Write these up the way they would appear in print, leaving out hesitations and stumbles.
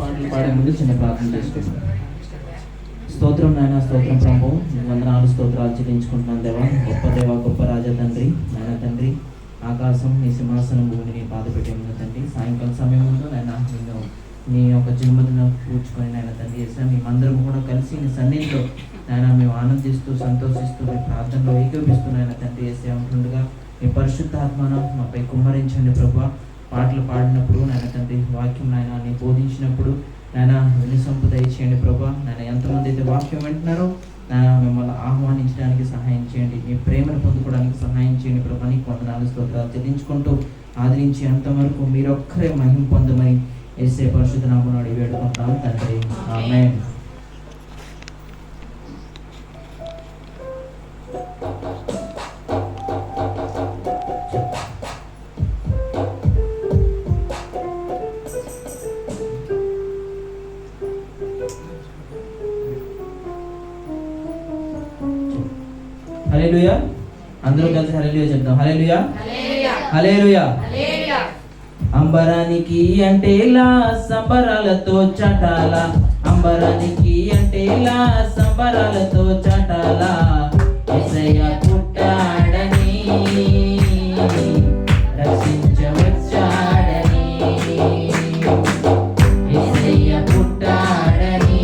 పాటలు పాడే ముందు చిన్న ప్రార్థన చేసుకుంటాం. స్తోత్రం నాయన, స్తోత్రం ప్రభు, వందనాలు స్తోత్రాలు చెల్లించుకుంటున్నాను దేవా. గొప్ప దేవ, గొప్ప రాజా తండ్రి, నాయన తండ్రి, ఆకాశం నీ సింహాసనం, భూమిని పాద పెట్టే ముందు తండ్రి, సాయంకాలం సమయం ముందు నాయన నేను నీ యొక్క జన్మదినం పూడ్చుకొని నాయన తండ్రి చేసిన మేమందరం కూడా కలిసి నీ సన్నిధిలో నాయన మేము ఆనందిస్తూ సంతోషిస్తూ మీ ప్రార్థనలో ఏకీపిస్తూ నాయన తండ్రి చేసే ఉంటుండగా మీ పరిశుద్ధ ఆత్మను మాపై కుమ్మరించండి ప్రభు. పాటలు పాడినప్పుడు నాయన తండ్రి, వాక్యం నాయన నీ బోధించినప్పుడు నాయన వినిసంపు దయచేయండి ప్రభు. నాయన ఎంతమంది అయితే వాక్యం వింటున్నారో నాయన మిమ్మల్ని ఆహ్వానించడానికి సహాయం చేయండి, మీ ప్రేమను పొందుకోవడానికి సహాయం చేయండి ప్రభు. నీకు వందనాలు స్తోత్రాలు చెల్లించుకుంటూ ఆదరించి అంతవరకు మీరొక్కరే మహిమ పొందమని యేసే పరిశుద్ధ నామమున అడిగి వేడుకుంటాం తండ్రి, ఆమేన్. హల్లెలూయా. అందరూ కలిసి హల్లెలూయా చెప్దాం. హల్లెలూయా, హల్లెలూయా. అంబరానికి అంటేలా సంబరాలతో చటాల, అంబరానికి అంటేలా సంబరాలతో చటాల, యేసయ్య పుట్టాడని రక్షించవచ్చాడని, యేసయ్య పుట్టాడని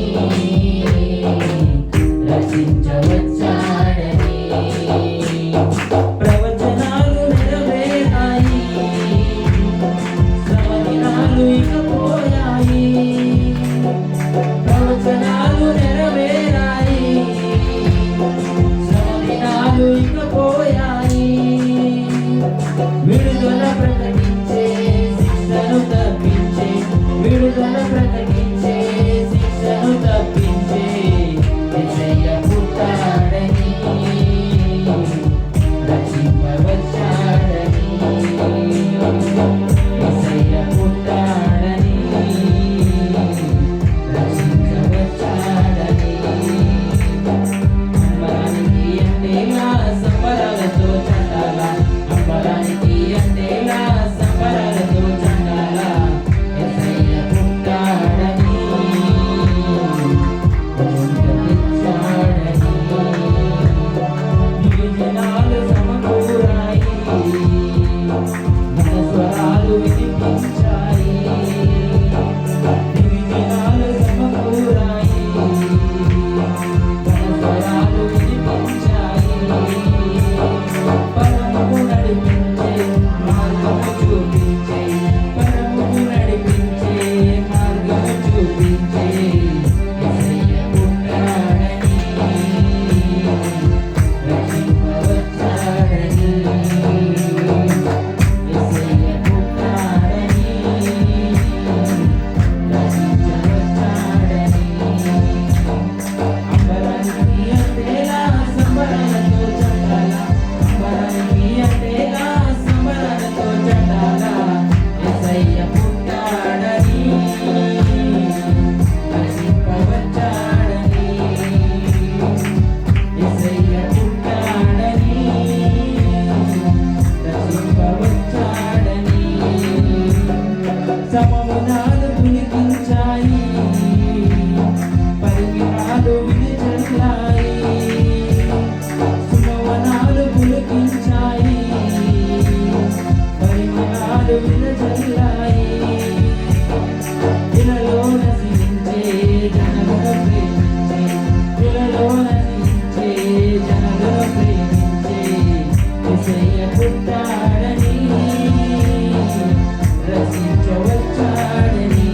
రక్షించవచ్చాడని. ప్రవచనాలు నెరవేరాయి, శ్రమదినాలు ఇకపోయాయి, ప్రవచనాలు నెరవేరాయి, శ్రమదినాలు ఇకపోయాయి. విడుదల ప్రకటించే, శిక్షను తప్పించే, విడుదల ప్రకటించే, శిక్షను తప్పించే, యేసయ్య పుట్టాడని రక్షింపవచ్చాడని, యేసయ్య పుట్టాడని రక్షించవచ్చాడని. అంబరానికి అంటేలా సంబరాలతో చండాల, అంబరానికి అంటేలా సంబరాలతో చండాల, యేసయ్య పుట్టాడని రక్షించవచ్చాడని. గిరిజనాలు సమకూరాయి, మన స్వరాలు వినిపించాయి, గిరిజనాలు సమకూరాయి, మన స్వరాలు వినిపించాయి. పరముకు నడిపించే మార్గము చూపించే, పరముకు నడిపించే మార్గము చూపించే, యేసయ్య పుట్టాడని రక్షింపవచ్చాడని, యేసయ్య పుట్టాడని రక్షించవచ్చాడని. అంబరానికి అంటేలా సంబరాలతో చండాల, అంబరానికి అంటేలా సంబరాలతో చండాల, యేసయ్య పుట్టాడని రక్షింపవచ్చాడని, యేసయ్య పుట్టాడని రక్షింపవచ్చాడని. సమమునాలు పులికించాయి, పరిమినాలు విడిచల్లాయి, సుమవనాలు పులికించాయి, పరిమినాలు విడిచల్లాయి. ఇలలో నశించే జనమును ప్రేమించే, ఇలలో నశించే జనమును ప్రేమించే, యేసయ్య పుట్టాడని రక్షించవచ్చాడని,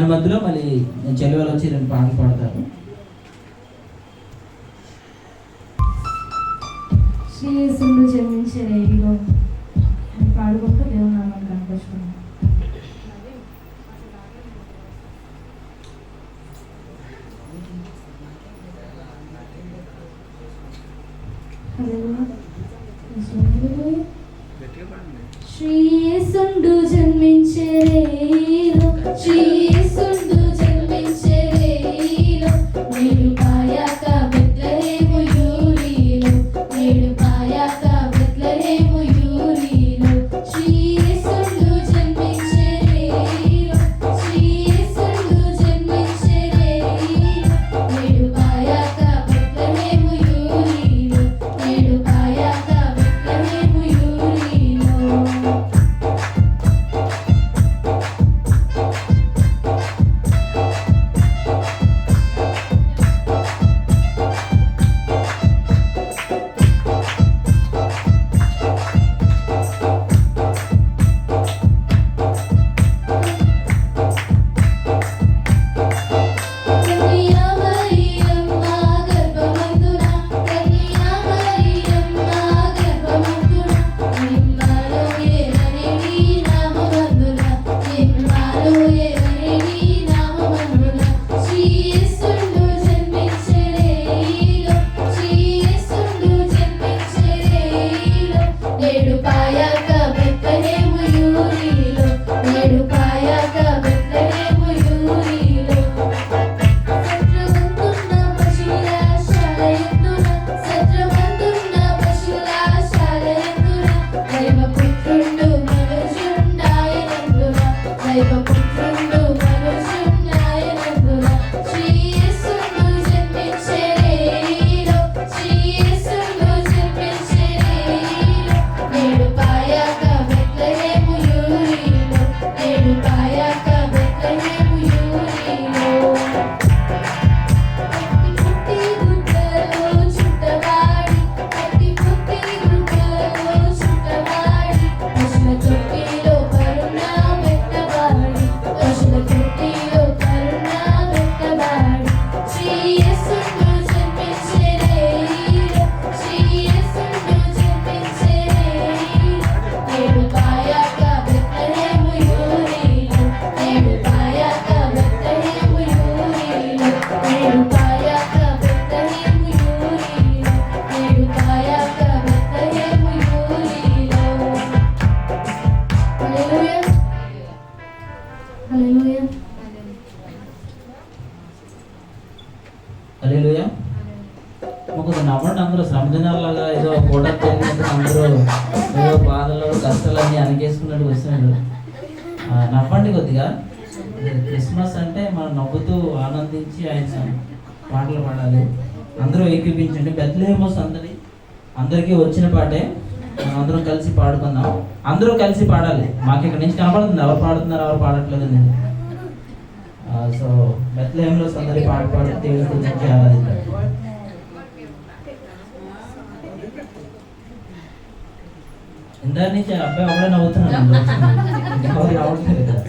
దాని మధ్యలో మళ్ళీ చెల్లెలు వచ్చి 2 పాటలు పాడతారు. శ్రీయేసును జన్మించే రేడిలో పాడుకుంటూ దేవుని నామాన్ని కనపరుచుకున్నాం. శ్రీయేసుండు జన్మించే రేడిలో శ్రీయేసుండు జన్మించే రేడిలో నేడు పాయాక బెత్లెహేము యూరిలో నేడు పాయాక బెత్లెహేము యూరిలో శ్రీయేసుండు జన్మించే రేడిలో శ్రీయేసుండు జన్మించే రేడిలో నేడు పాయాక బెత్లెహేము యూరిలో నేడు పాయాక బెత్లెహేము యూరిలో. హల్లెలూయా. మాకు నవ్వండి అందరూ శ్రమదినాల్లాగా ఏదో పూట తెలియదు అందరూ ఏదో బాధలు కష్టాలన్నీ అనిగేసుకున్నట్టు వస్తున్నాడు. నవ్వండి కొద్దిగా. క్రిస్మస్ అంటే మనం నవ్వుతూ ఆనందించి ఆయన పాటలు పాడాలి. అందరూ ఏకీపించండి. బెత్లెహేము సందడి అందరికీ వచ్చిన పాటే మనం అందరం కలిసి పాడుకుందాం. అందరూ కలిసి పాడాలి. మాకు ఇక్కడ నుంచి కనపడుతుంది ఎవరు పాడుతున్నారు ఎవరు పాడట్లేదు అనేది. సో బెత్లెహేములో సందడి పాట పాడి దేవుని గురించి ఆరాధిద్దాం. ఇందాక నుంచి అబ్బాయి ఒకడే నవ్వుతున్నాడు. ఎవరు రావట్లేదు కదా.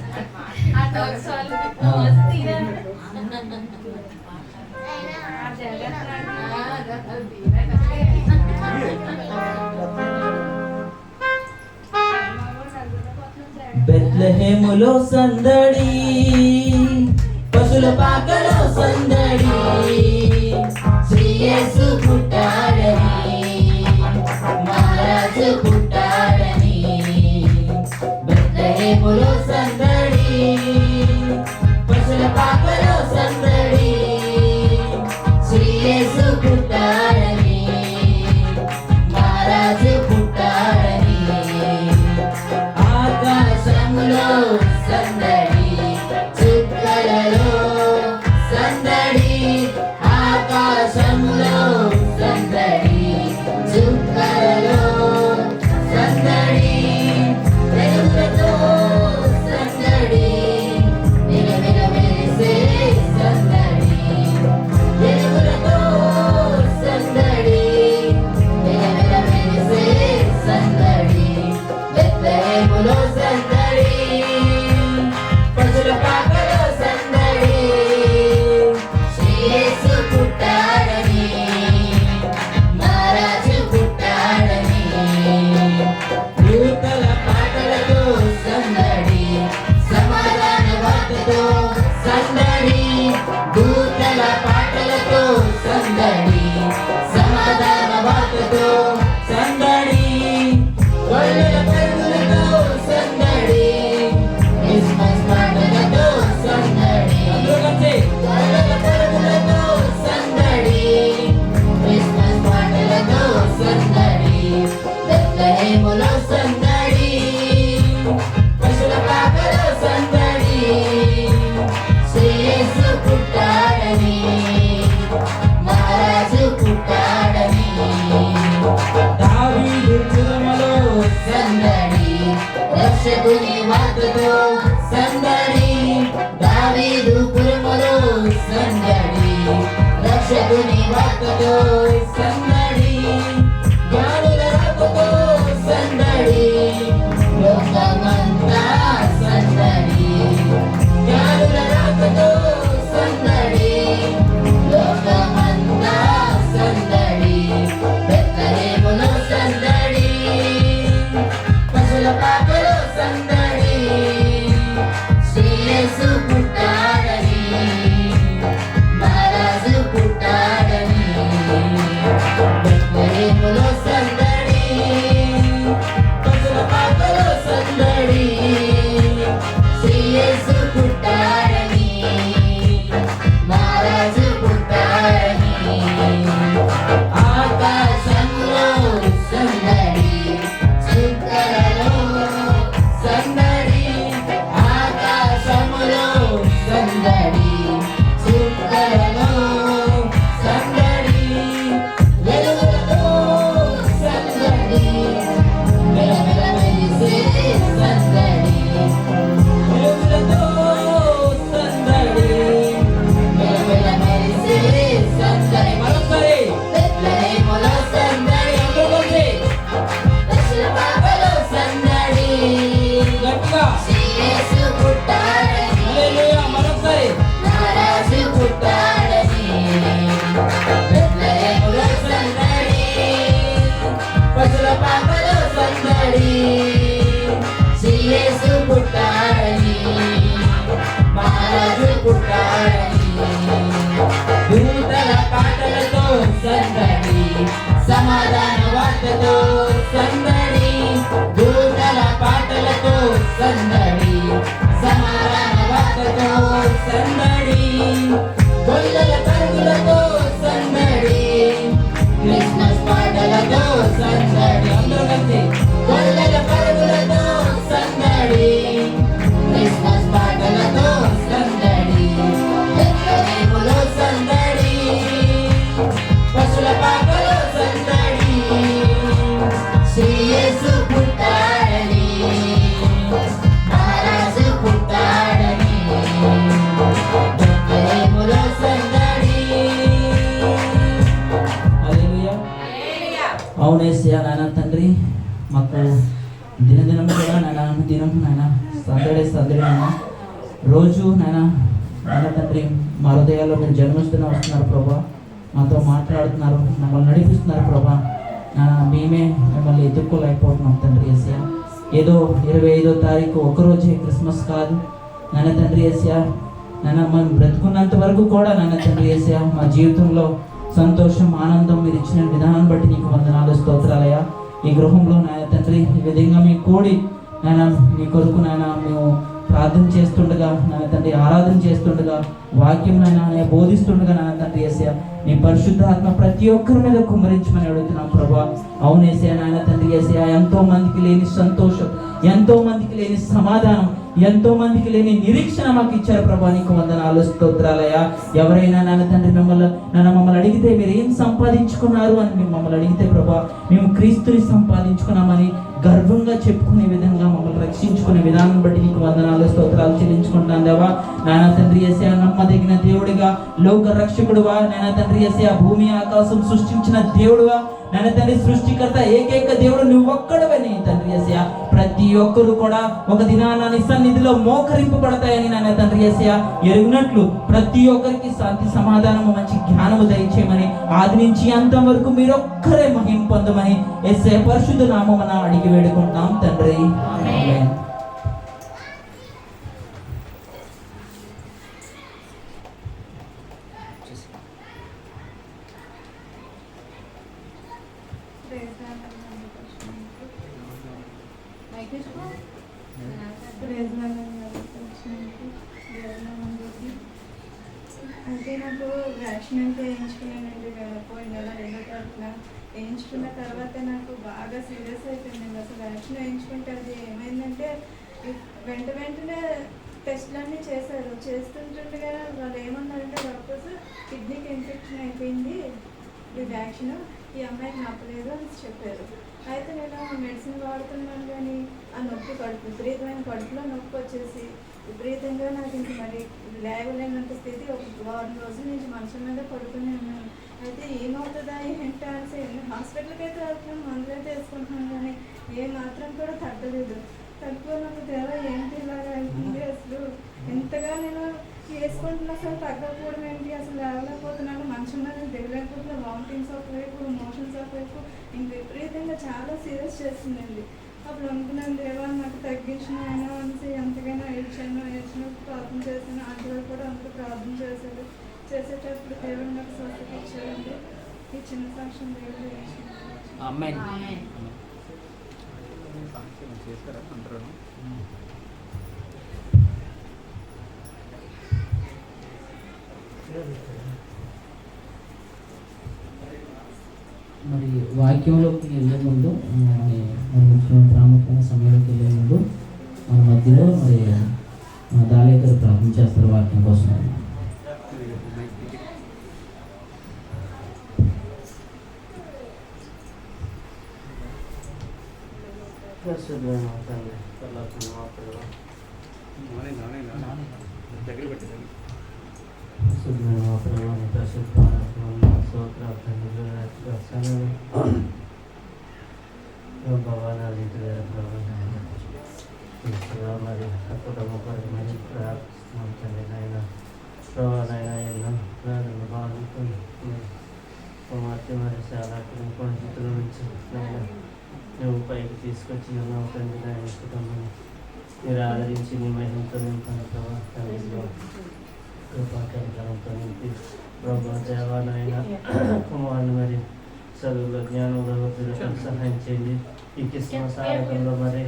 బెత్లెహేములో సందడి పశుల పాకలో సందడి శ్రీయేసు పుట్టాడని మహారాజు పుట్టాడని బెత్లెహేములో సందడి పశుల పాకలో సందడి శ్రీయేసు పుట్టాడని మహారాజు పుట్టాడని ఆకాశములో సందడి చుక్కలలో సందడి ఆకాశములో సందడి చుక్కలలో సందడి వెలుగులతో వార్తతో సందడి, జ్ఞానుల రాకతో సందడి, లోకమంతా సందడి, జ్ఞానుల రాకతో సందడి, లోకమంతా సందడి, బెత్లెహేములో సందడి, పశుల పాకలో సందడి, శ్రీ యేసు పుట్టాడని, మహారాజు పుట్టాడని, బెత్లెహేములో సందడి, పశుల పాకలో సందడి, శ్రీ యేసు పుట్టాడని, మహారాజు పుట్టాడని, ఆకాశంలో సందడి, చుక్కలలో సందడి, ఆకాశములో సందడి, చుక్కలలో సందడి, వెలుగులతో సందడి, వెలవెల మెరిసే సందడి, వెలుగులతో సందడి, వెలవెల మెరిసే సందడి. మరొకసారి బెత్లెహేములో సందడి, అందరూ కలిసి పశుల పాకలో సందడి, గట్టిగా శ్రీ యేసు పుట్టాడని, హల్లెలూయా. మరొకసారి మహారాజు పుట్టాడని, బెత్లెహేములో సందడి, పశుల పాకలో సందడి, శ్రీ యేసు పుట్టాడని, మహారాజు పుట్టాడని, దూతల పాటలతో సందడి, సమాధాన వార్తతో సందడి, దూతల పాటలతో సందడి, సమాధాన వార్తతో సందడి, గొల్లల పరుగులతో సందడి, క్రిస్మస్ పాటలతో సందడి, అందరూ కలిసి గొల్లల పరుగులతో సందడి, క్రిస్మస్ పాటలతో సందడి, బెత్లెహేములో సందడి, పశుల పాకలో సందడి, శ్రీ యేసు పుట్టాడని, మహారాజు పుట్టాడని, బెత్లెహేములో సందడి. హల్లెలూయా. అవునేసయ్యా నాయన తండ్రి, మాకు దినదినం కూడా నాయన దినం నాయన సందడి సందడి నాయన, రోజు నాయన నాయన తండ్రి మా హృదయాల్లో మీరు జన్మిస్తూనే వస్తున్నారు ప్రభా, మాతో మాట్లాడుతున్నారు, మమ్మల్ని నడిపిస్తున్నారు ప్రభా. మేమే మిమ్మల్ని ఎదుర్కోలేకపోతున్నాం తండ్రి యేసయ్య. ఏదో 25వ తారీఖు ఒకరోజే క్రిస్మస్ కాదు నాన్న తండ్రి యేసయ్య. నాన్న మనం బ్రతుకున్నంత వరకు కూడా నాన్న తండ్రి యేసయ్య మా జీవితంలో సంతోషం ఆనందం మీరు ఇచ్చిన విధానం బట్టి నీకు వందనాలు స్తోత్రాలయ్యా. ఈ గృహంలో నాయన తండ్రి ఈ విధంగా మీ కూడి నాయన మీ కొరకు నాయన మేము ప్రార్థన చేస్తుండగా నాయన తండ్రి ఆరాధన చేస్తుండగా వాక్యం నాయన బోధిస్తుండగా నాయన తండ్రి యేసయ్య నీ పరిశుద్ధ ఆత్మ ప్రతి ఒక్కరి మీద కుమ్మరించమని అడుగుతున్నాం ప్రభా. అవును యేసయ్య నాయన తండ్రి యేసయ్య, ఎంతో మందికి లేని సంతోషం, ఎంతో మందికి లేని సమాధానం, ఎంతో మందికి లేని నిరీక్షణ మాకు ఇచ్చారు ప్రభా, నీకు వందనాలు స్తోత్రాలయ్యా. ఎవరైనా నాన్న తండ్రి మమ్మల్ని అడిగితే మీరు ఏం సంపాదించుకున్నారు అని మేము మమ్మల్ని అడిగితే ప్రభా, మేము క్రీస్తుని సంపాదించుకున్నామని గర్వంగా చెప్పుకునే విధంగా మమ్మల్ని రక్షించుకునే విధానం బట్టి నీకు వందనాలు స్తోత్రాలు చెల్లించుకుంటాను దేవా. నాయన తండ్రి యేసయ్య నమ్మదగిన దేవుడిగా, లోక రక్షకుడువా, నాయన తండ్రి యేసయ్య భూమి ఆకాశం సృష్టించిన దేవుడువా, నాయన తండ్రి సృష్టికర్త ఏకైక దేవుడు నువ్వు ఒక్కడవే నీ తండ్రి యేసయ్య. ప్రతి ఒక్కరు కూడా ఒక దినాన నీ సన్నిధిలో మోకరింపబడతాయని నాయన తండ్రి యేసయ్య ఎరుగునట్లు ప్రతి ఒక్కరికి శాంతి సమాధానము మంచి జ్ఞానము దయచేయమని, ఆది నుంచి అంతం వరకు మీరు ఒక్కరే మహిమ పొందమని యేసయ్య పరిశుద్ధ నామమున అడిగి వేడుకుంటాం తండ్రి, ఆమేన్. అంటే నాకు వ్యాక్సిన్ అయితే వేయించుకున్నానండి, పోయిన నెల 2వ తారీఖున వేయించుకున్న తర్వాత నాకు బాగా సీరియస్ అయిపోయిందండి. అసలు వ్యాక్సిన్ వేయించుకుంటే అది ఏమైందంటే వెంటనే టెస్ట్లన్నీ చేశారు. చేస్తుంటుండగా వాళ్ళు ఏమన్నారంటే డాక్టర్స్, కిడ్నీకి ఇన్ఫెక్షన్ అయిపోయింది, ఈ వ్యాక్సిన్ ఈ అమ్మాయికి నప్పలేదు అని చెప్పారు. అయితే నేను మెడిసిన్ వాడుతున్నాను కానీ ఆ నొప్పి విపరీతమైన కడుపులో నొప్పి వచ్చేసి విపరీతంగా నాకు ఇంక మరి లేవలేనంత స్థితి ఒక వారం రోజుల నుంచి మంచం మీద పడుకుని ఉన్నాను. అయితే ఏమవుతుందా ఏంటా అనేసి హాస్పిటల్కి అయితే వెళ్తున్నాను, మందులు అయితే వేసుకుంటున్నాను, కానీ ఏ మాత్రం కూడా తగ్గలేదు. తగ్గిపోయినప్పుడు దేవా ఏంటి ఇలాగా అవుతుంది, అసలు ఎంతగా నేను వేసుకుంటున్నా అసలు తగ్గకపోవడం ఏంటి, అసలు లేవలేకపోతున్నాను, మంచం మీద దిగలేకపోతున్నా, వామిటింగ్స్ ఒకవైపు, మోషన్స్ ఒకవైపు, ఇంక విపరీతంగా చాలా సీరియస్ చేస్తుందండి. అప్పుడు అనుకున్నాను దేవా నాకు తగ్గించిన అయినా అనేసి ఎంతకైనా ఏడ్చాను ప్రార్థన చేశాను. ఆంటీలో కూడా అంత ప్రార్థన చేశారు. చేసేటప్పుడు దేవుడు నాకు స్వస్థత ఇచ్చారండి. ఈ చిన్న సాక్ష్యం దేవుడు చేస్తారా అందరూ? మరి వాక్యంలోకి వెళ్ళే ముందు మరి ప్రాముఖ్యమైన సమయంలోకి వెళ్ళే ముందు మన మధ్యలో మరి దాలయ్య గారు ప్రార్థన చేస్తారు వాక్యం కోసం. దగ్గర పెట్టండి. నువ్వు పైకి తీసుకొచ్చి ఉన్నావు తండ్రి, నాయన కుటుంబం మీరు ఆదరించి నీ మహిమతో నింపండి ప్రభా. తండ్రిలో కృపాకరంతో నింపి ప్రభా దేవా నాయన కుమారుని మరి చదువులో జ్ఞానంలో వృద్ధులకు సహాయం చేయండి. ఈ క్రిస్మస్ ఆరాధనలో మరి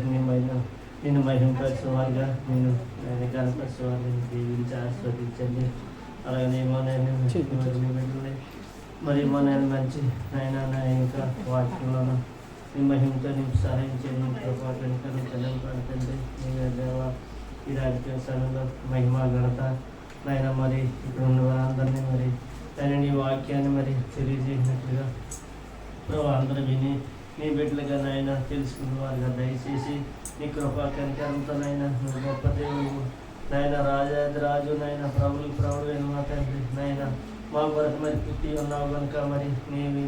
నిన్ను మహింపరచువారుగా నేను కనపరచువారిని దీవించి ఆస్వాదించండి. అలాగనే మరి మన మంచి నాయన ఇంకా వాక్యంలో నీ మహిమతో నీకు సహాయం చేయండి ప్రభా. కనుక పడుతుంది దేవా ఈ రాజకీయ స్థలంలో మహిమ ఘనత నాయన మరి ఇక్కడ ఉన్న వారందరినీ మరి ఆయన నీ వాక్యాన్ని మరి తెలియజేసినట్లుగా ప్రభా అందరూ విని నీ బిడ్డలుగా నాయన తెలుసుకున్న వారుగా దయచేసి నీ కృపా కనికరంతో నాయన నువ్వు గొప్ప దేవుడు నాయన రాజు నాయన ప్రభుడు అయిన మా తండ్రి నాయన మా కొరకు మరి పుట్టి ఉన్నావు కనుక మరి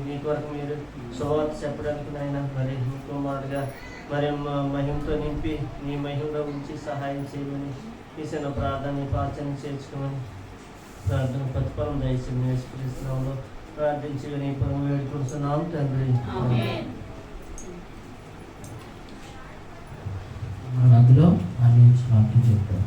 నీ కొరకు మీరు సువార్త చెప్పడానికి నాయన మరి మీ కుమారుగా మరి మహిమతో నింపి నీ మహిమలో ఉంచి సహాయం చేయమని ఈ చిన్న ప్రార్థన ప్రార్థన చేర్చుకోమని ప్రార్థన ప్రతిఫలం దయచేసి నేర్చుకున్నాంలో ప్రార్థించి నీ పొలం వేడుకుంటున్నాం తండ్రి. అందులో అన్ని వాక్యం చెప్తాం.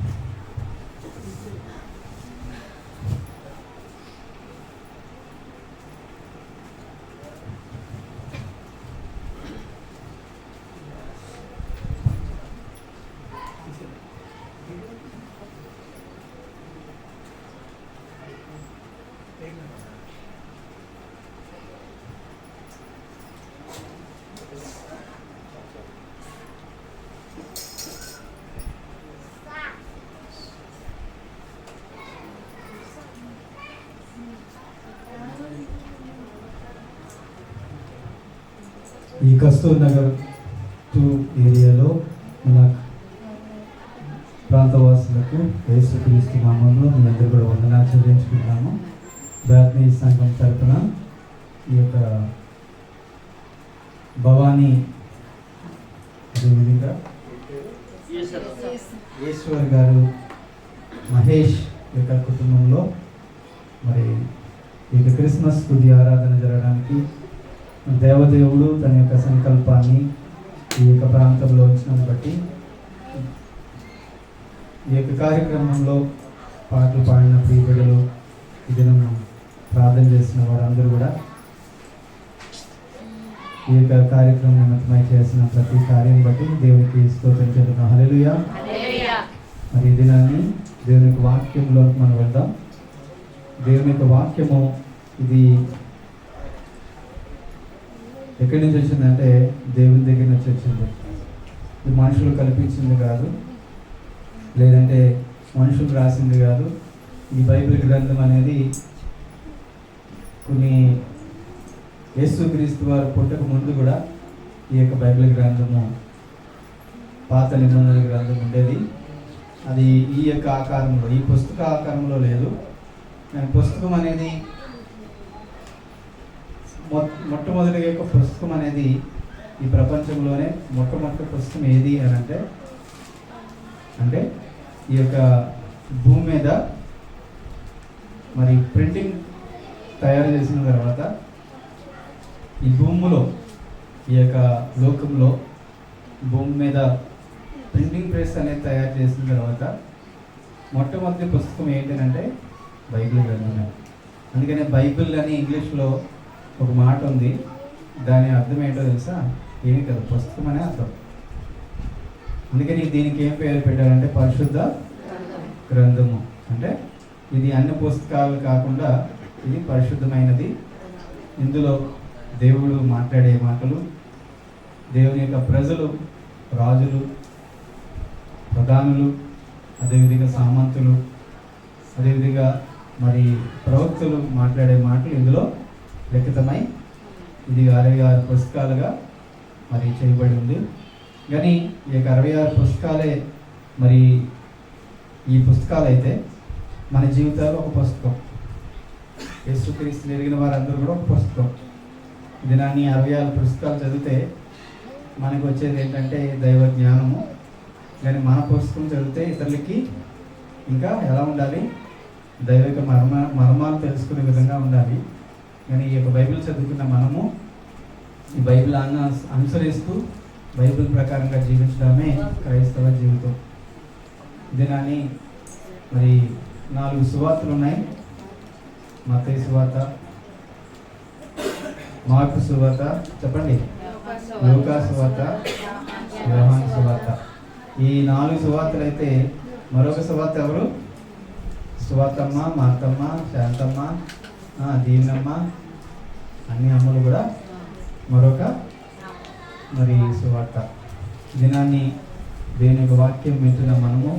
ఈ కస్తూర్ నగర్ 2 ఏరియాలో మన ప్రాంతవాసులకు యేసుక్రీస్తు నామములో మీ అందరూ కూడా వందనాలు చెల్లించుకుంటున్నాము. బ్యాత్నీ సంఘం తరపున ఈ యొక్క భవానీ అదేవిధంగా ఈశ్వర్ గారు మహేష్ యొక్క కుటుంబంలో మరి ఈ యొక్క క్రిస్మస్ తుది ఆరాధన జరగడానికి దేవదేవుడు తన యొక్క సంకల్పాన్ని ఈ యొక్క ప్రాంతంలో ఉంచినను బట్టి ఈ యొక్క కార్యక్రమంలో పాటలు పాడిన ప్రియబిడ్డలు ఈ దినం ప్రార్థన చేసిన వారందరూ కూడా ఈ యొక్క కార్యక్రమం నిమిత్తమై చేసిన ప్రతి కార్యం బట్టి దేవునికి స్తోత్రం చెల్లిద్దాం. హల్లెలూయా. మరి ఈ దినాన్ని దేవుని యొక్క వాక్యంలో మనం వెళ్దాం. దేవుని యొక్క వాక్యము ఇది ఎక్కడి నుంచి వచ్చిందంటే దేవుని దగ్గర నుంచి వచ్చింది. ఇది మనుషులు కల్పించింది కాదు, లేదంటే మనుషులు రాసింది కాదు. ఈ బైబిల్ గ్రంథం అనేది కొన్ని యేసుక్రీస్తు వారు పుట్టక ముందు కూడా ఈ యొక్క బైబిల్ గ్రంథము పాత నిబంధన గ్రంథం ఉండేది. అది ఈ యొక్క ఆకారంలో, ఈ పుస్తక ఆకారంలో లేదు. కానీ పుస్తకం అనేది మొట్టమొదటి యొక్క పుస్తకం అనేది ఈ ప్రపంచంలోనే మొట్టమొదటి పుస్తకం ఏది అని అంటే ఈ యొక్క భూమి మీద మరి ప్రింటింగ్ తయారు చేసిన తర్వాత ఈ భూమిలో, ఈ యొక్క లోకంలో భూమి మీద ప్రింటింగ్ ప్రెస్ అనేది తయారు చేసిన తర్వాత మొట్టమొదటి పుస్తకం ఏంటంటే బైబిల్ గ్రంథమే. అందుకనే బైబిల్ అని ఇంగ్లీష్లో ఒక మాట ఉంది. దాని అర్థం ఏంటో తెలుసా? ఏమి కదా, పుస్తకం అనే అర్థం. అందుకని దీనికి ఏం పేరు పెట్టారంటే పరిశుద్ధ గ్రంథము. అంటే ఇది అన్ని పుస్తకాలు కాకుండా ఇది పరిశుద్ధమైనది. ఇందులో దేవుడు మాట్లాడే మాటలు, దేవుని యొక్క ప్రజలు, రాజులు, ప్రధానులు, అదేవిధంగా సామంతులు, అదేవిధంగా మరి ప్రవక్తలు మాట్లాడే మాటలు ఇందులో లిఖితమై ఇది 66 పుస్తకాలుగా మరి చేయబడి ఉంది. కానీ ఈ యొక్క 66 పుస్తకాలే మరి ఈ పుస్తకాలు అయితే మన జీవితాల్లో ఒక పుస్తకం. యేసుక్రీస్తు ఎరిగిన వారందరూ కూడా ఒక పుస్తకం. దినాన్ని 66 పుస్తకాలు చదివితే మనకు వచ్చేది ఏంటంటే దైవ జ్ఞానము. కానీ మన పుస్తకం చదివితే ఇతరులకి ఇంకా ఎలా ఉండాలి? దైవిక మర్మాలు తెలుసుకునే విధంగా ఉండాలి. కానీ ఈ యొక్క బైబిల్ చదువుకున్న మనము ఈ బైబిల్ అనుసరిస్తూ బైబిల్ ప్రకారంగా జీవించడమే క్రైస్తవ జీవితం. దినాన్ని మరి 4 సువార్తలు ఉన్నాయి. మత్తయి సువార్త, మార్కు సువార్త, చెప్పండి, లూకా సువార్త, యోహాను సువార్త. ఈ 4 సువార్తలు అయితే మరొక సువార్త ఎవరు? సువార్తమ్మ, మార్తమ్మ, శాంతమ్మ, దీనమ్మ, అన్ని అమ్మలు కూడా మరొక మరి సువార్త. దినాన్ని దేవుని యొక్క వాక్యం వింటున్న మనము,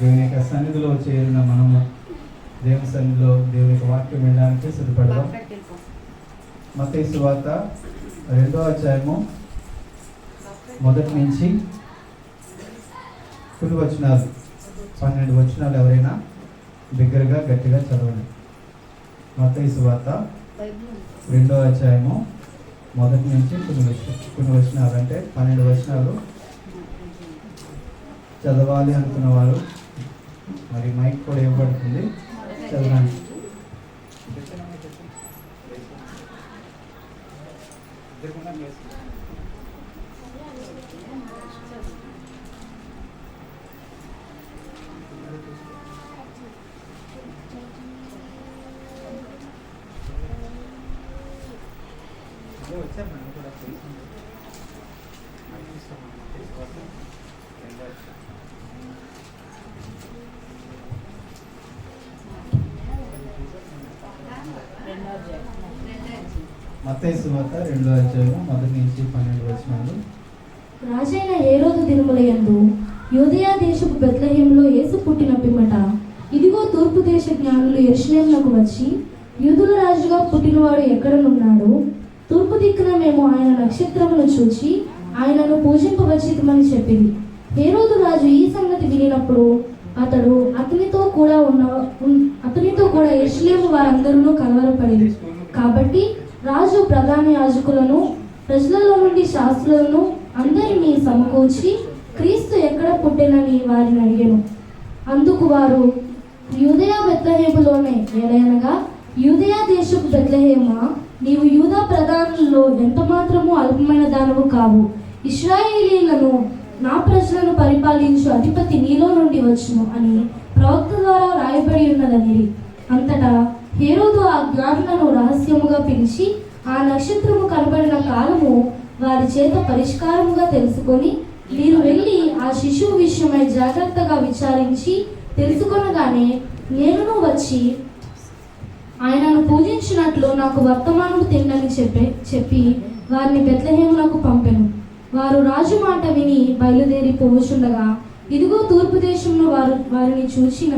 దేవుని యొక్క సన్నిధిలో చేరిన మనము, దేవుని సన్నిధిలో దేవుని యొక్క వాక్యం వినడానికి సిద్ధపడదాం. మత్తయి సువార్త 2వ అధ్యాయము 1 నుంచి కొన్ని వచనాలు, 12 వచనాలు ఎవరైనా దగ్గరగా గట్టిగా చదవండి. మత్తయి సువార్త 2వ అధ్యాయము 1 నుంచి కొన్ని వచనాలు, అంటే 12 వచనాలు చదవాలి అనుకున్న వారు మరి మైక్ కూడా ఇవ్వబడుతుంది, చదవండి. మత్తయి సువార్త 2వ అధ్యాయం 1 నుంచి 12 వచనాలు. రాజైన హేరోదు దినములయందు యూదయా దేశపు బెత్లెహేములో యేసు పుట్టిన పిమ్మట, ఇదిగో తూర్పు దేశ జ్ఞానులు యెరూషలేమునకు వచ్చి, యూదుల రాజుగా పుట్టినవాడు ఎక్కడనున్నాడు? తూర్పు దిక్కున మేము ఆయన నక్షత్రమును చూచి ఆయనను పూజింపవచ్చితమని చెప్పింది. హేరోదు రాజు ఈ సంగతి వినినప్పుడు అతనితో కూడా యెరూషలేము వారందరూ కలవరపడింది. కాబట్టి రాజు ప్రధాన యాజకులను, ప్రజలలో నుండి శాస్త్రులను అందరినీ సమకూర్చి క్రీస్తు ఎక్కడ పుట్టెనని వారిని అడిగాను. అందుకు వారు, యూదయా బెత్లెహేములోనే, ఏలయనగా యూదయా దేశపు బెత్లెహేమా, నీవు యూదా ప్రధానులలో ఎంత మాత్రము అల్పమైన దానవు కావు. ఇశ్రాయేలీలను, నా ప్రజలను పరిపాలించు అధిపతి నీలో నుండి వచ్చును అని ప్రవక్త ద్వారా రాయబడి ఉన్నదని. అంతటా హేరోదు ఆ జ్ఞానులను రహస్యముగా పిలిచి ఆ నక్షత్రము కనబడిన కాలము వారి చేత పరిష్కారముగా తెలుసుకొని, మీరు వెళ్ళి ఆ శిశువు విషయమై జాగ్రత్తగా విచారించి తెలుసుకొనగానే నేనును వచ్చి ఆయనను పూజించినట్లు నాకు వర్తమానము తిండని చెప్పి వారిని బెత్లెహేమునకు పంపెను. వారు రాజు మాట విని బయలుదేరి పోవచుండగా, ఇదిగో తూర్పు దేశంలో వారిని చూసిన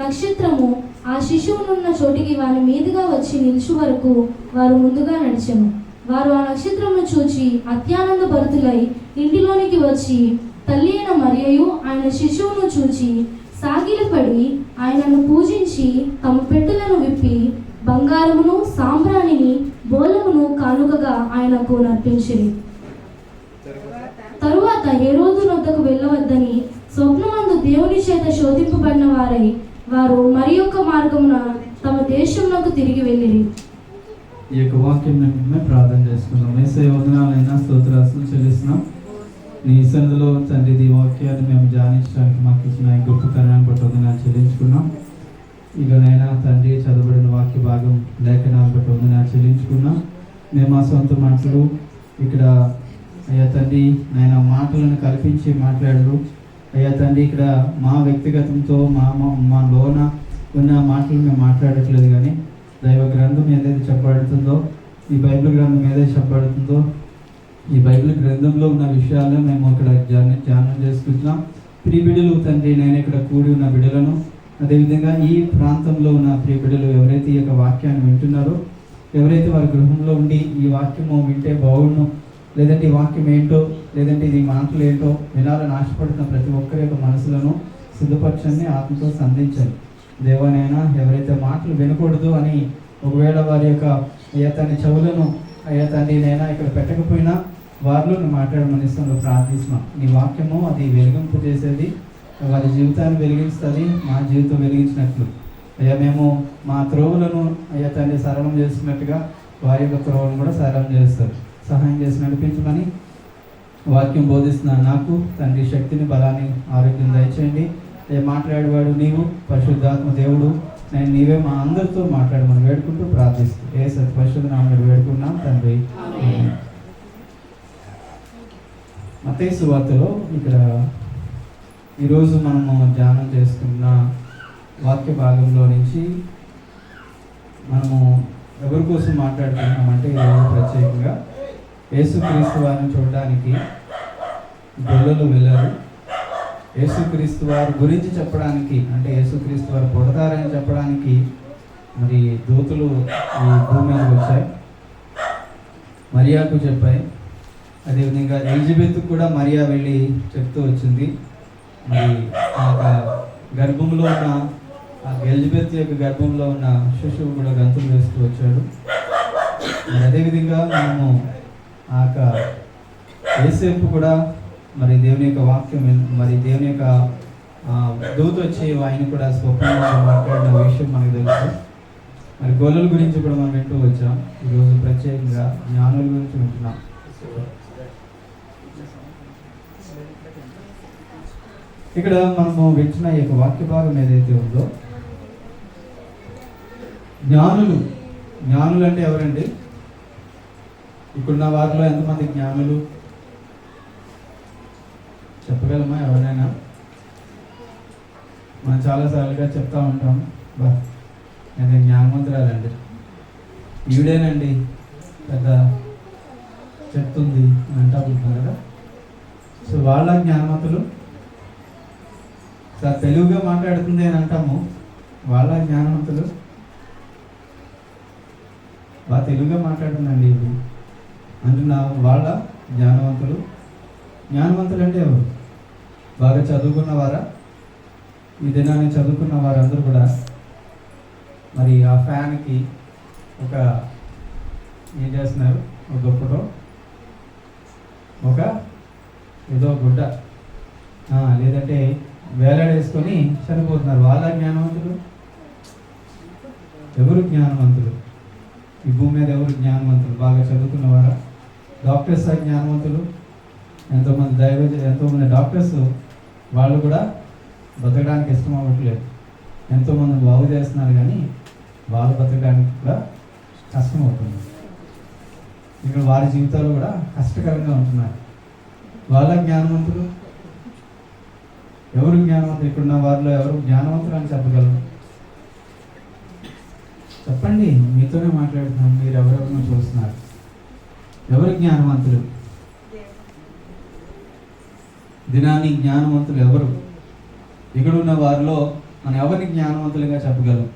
నక్షత్రము ఆ శిశువునున్న చోటికి వారి మీదుగా వచ్చి నిలిచు వరకు వారు ముందుగా నడిచెను. వారు ఆ నక్షత్రమును చూచి అత్యానంద భరితులై ఇంటిలోనికి వచ్చి తల్లి అయిన మరియయు ఆయన శిశువును చూచి సాగిలపడి ఆయనను పూజించి తమ పెట్టెలను విప్పి బంగారమును సాంబ్రాణిని బోలమును కానుకగా ఆయనకు నర్పించిరి. తరువాత హేరోదు వద్దకు వెళ్ళవద్దని స్వప్నమందు దేవుని చేత శోధింపబడిన వారు మరి యొక్క మార్గమున తమ దేశంలోకి తిరిగి వెళ్ళిరి. ఈ యొక్క వాక్యం నిమిత్తమే ప్రార్థన చేసుకున్నాం. యేసయ్య వందనాలైనా స్తోత్రాలు చెల్లిస్తున్నాం. నీ సన్నిధిలో తండ్రి ఈ వాక్యాన్ని మేము ధ్యానించడానికి మాకు ఇచ్చిన ఈ గొప్ప తరుణాన్ని బట్టి వందనాలు చెల్లించుకున్నాం. ఇక నైనా తండ్రి చదవబడిన వాక్య భాగం లేఖనాలు బట్టి వందనాలు చెల్లించుకున్నాం. మేము మా సొంత మాటలు ఇక్కడ అయ్యా తండ్రి నాయన మాటలను కల్పించి మాట్లాడరు. అయ్యా తండ్రి ఇక్కడ మా వ్యక్తిగతంతో మా లోన ఉన్న మాటలు మేము మాట్లాడట్లేదు, కానీ దైవ గ్రంథం ఏదైతే చెప్పబడుతుందో, ఈ బైబిల్ గ్రంథం ఏదైతే చెప్పబడుతుందో, ఈ బైబిల్ గ్రంథంలో ఉన్న విషయాలను మేము ఇక్కడ ధ్యానం చేసుకుంటున్నాం. ప్రియ బిడ్డలు తండ్రి నేను ఇక్కడ కూడి ఉన్న బిడ్డలను, అదేవిధంగా ఈ ప్రాంతంలో ఉన్న ప్రియ బిడ్డలు ఎవరైతే ఈ యొక్క వాక్యాన్ని వింటున్నారో, ఎవరైతే వారి గృహంలో ఉండి ఈ వాక్యము వింటే బాగుండు, లేదంటే ఈ వాక్యం ఏంటో, లేదంటే ఇది మాటలు ఏంటో వినాలని ఆశపడుతున్న ప్రతి ఒక్కరి యొక్క మనసులను సిద్ధపరచండి, ఆత్మతో సంధించండి. దేవనైనా ఎవరైతే మాటలు వినకూడదు అని ఒకవేళ వారి యొక్క అయ్యతాన్ని చెవులను అయ్యతాన్ని నైనా ఇక్కడ పెట్టకపోయినా వారిలో నువ్వు మాట్లాడమని ఇస్తాను ప్రార్థిస్తున్నాం. నీ వాక్యము అది వెలిగింపు చేసేది, వారి జీవితాన్ని వెలిగిస్తుంది, మా జీవితం వెలిగించినట్లు. అయ్యా మేము మా త్రోవులను అయ్యతాన్ని సరళం చేస్తున్నట్టుగా వారి యొక్క త్రోవలను కూడా సరళం చేస్తారు. సహాయం చేసి నడిపించమని వాక్యం బోధిస్తున్నాను. నాకు తండ్రి శక్తిని, బలాన్ని, ఆరోగ్యం దయచేయండి. మాట్లాడేవాడు నీవు, పరిశుద్ధాత్మ దేవుడు, నేను నీవే మా అందరితో మాట్లాడమని వేడుకుంటూ ప్రార్థిస్తూ యేసు పరిశుద్ధ నామములో వేడుకున్నాం తండ్రి. మత్తయి సువార్తలో ఇక్కడ ఈరోజు మనము ధ్యానం చేసుకున్న వాక్య భాగంలో నుంచి మనము ఎవరి కోసం మాట్లాడుకుంటున్నామంటే ఈరోజు ప్రత్యేకంగా యేసుక్రీస్తు వారిని చూడడానికి గొల్లలు వెళ్ళారు. యేసుక్రీస్తు వారి గురించి చెప్పడానికి, అంటే యేసుక్రీస్తు వారు పుడతారని చెప్పడానికి మరి దూతలు ఈ భూమి మీదకి వచ్చాయి, మరియాకు చెప్పాయి. అదేవిధంగా ఎలిజబెత్ కూడా మరియా వెళ్ళి చెప్తూ వచ్చింది. మరి ఆ గర్భంలో ఉన్న ఎలిజబెత్ యొక్క గర్భంలో ఉన్న శిశువు కూడా గంతులు వేస్తూ వచ్చాడు. మరి అదేవిధంగా మనము ఆ యొక్క యేసేపు కూడా మరి దేవుని యొక్క వాక్యం, మరి దేవుని యొక్క దూత వచ్చి ఆయన కూడా స్వప్నంలో మాట్లాడిన విషయం మనకు తెలుసు. మరి గొల్లల గురించి కూడా మనం వింటూ వచ్చాం. ఈరోజు ప్రత్యేకంగా జ్ఞానుల గురించి వింటున్నాం. ఇక్కడ మనము వింటున్న ఈ యొక్క వాక్య భాగం ఏదైతే ఉందో, జ్ఞానులు అంటే ఎవరండి? ఇక్కడున్న వారిలో ఎంతమంది జ్ఞానులు చెప్పగలమా? ఎవరైనా? మనం చాలాసార్లుగా చెప్తా ఉంటాం, బా నేను జ్ఞానవంతురాలండి, ఈవిడేనండి పెద్ద చెప్తుంది అని అంటా ఉంటాం కదా. సో వాళ్ళ జ్ఞానవంతులు. సార్ తెలుగుగా మాట్లాడుతుంది అని అంటాము, వాళ్ళ జ్ఞానవంతులు. బాగా తెలుగుగా మాట్లాడుతుందండి ఇది అంటున్నా, వాళ్ళ జ్ఞానవంతులు. జ్ఞానవంతులు అంటే ఎవరు? బాగా చదువుకున్నవారా? ఈ దినాన్ని చదువుకున్న వారందరూ కూడా మరి ఆ ఫ్యాన్కి ఒక ఏం చేస్తున్నారు, ఒక దుప్పటో ఒక ఏదో గుడ్డ లేదంటే వేలాడేసుకొని చనిపోతున్నారు. వాళ్ళ జ్ఞానవంతులు. ఎవరు జ్ఞానవంతులు? ఈ భూమి మీద ఎవరు జ్ఞానవంతులు? బాగా చదువుకున్నవారా? డాక్టర్స్ జ్ఞానవంతులు. ఎంతోమంది డాక్టర్స్ వాళ్ళు కూడా బతకడానికి ఇష్టం అవ్వట్లేదు. ఎంతోమంది బాగు చేస్తున్నారు, కానీ వాళ్ళు బతకడానికి కూడా కష్టం అవుతుంది. ఇక్కడ వారి జీవితాలు కూడా కష్టకరంగా ఉంటున్నారు. వాళ్ళ జ్ఞానవంతులు. ఎవరు జ్ఞానవంతులు? ఇక్కడున్న వారిలో ఎవరు జ్ఞానవంతులు అని చెప్పగలరు? చెప్పండి, మీతోనే మాట్లాడుతున్నాం, మీరు ఎవరెవరినో చూస్తున్నారు. ఎవరు జ్ఞానవంతులు? దినాన్ని జ్ఞానవంతులు ఎవరు? ఇక్కడ ఉన్న వారిలో మనం ఎవరిని జ్ఞానవంతులుగా చెప్పగలం?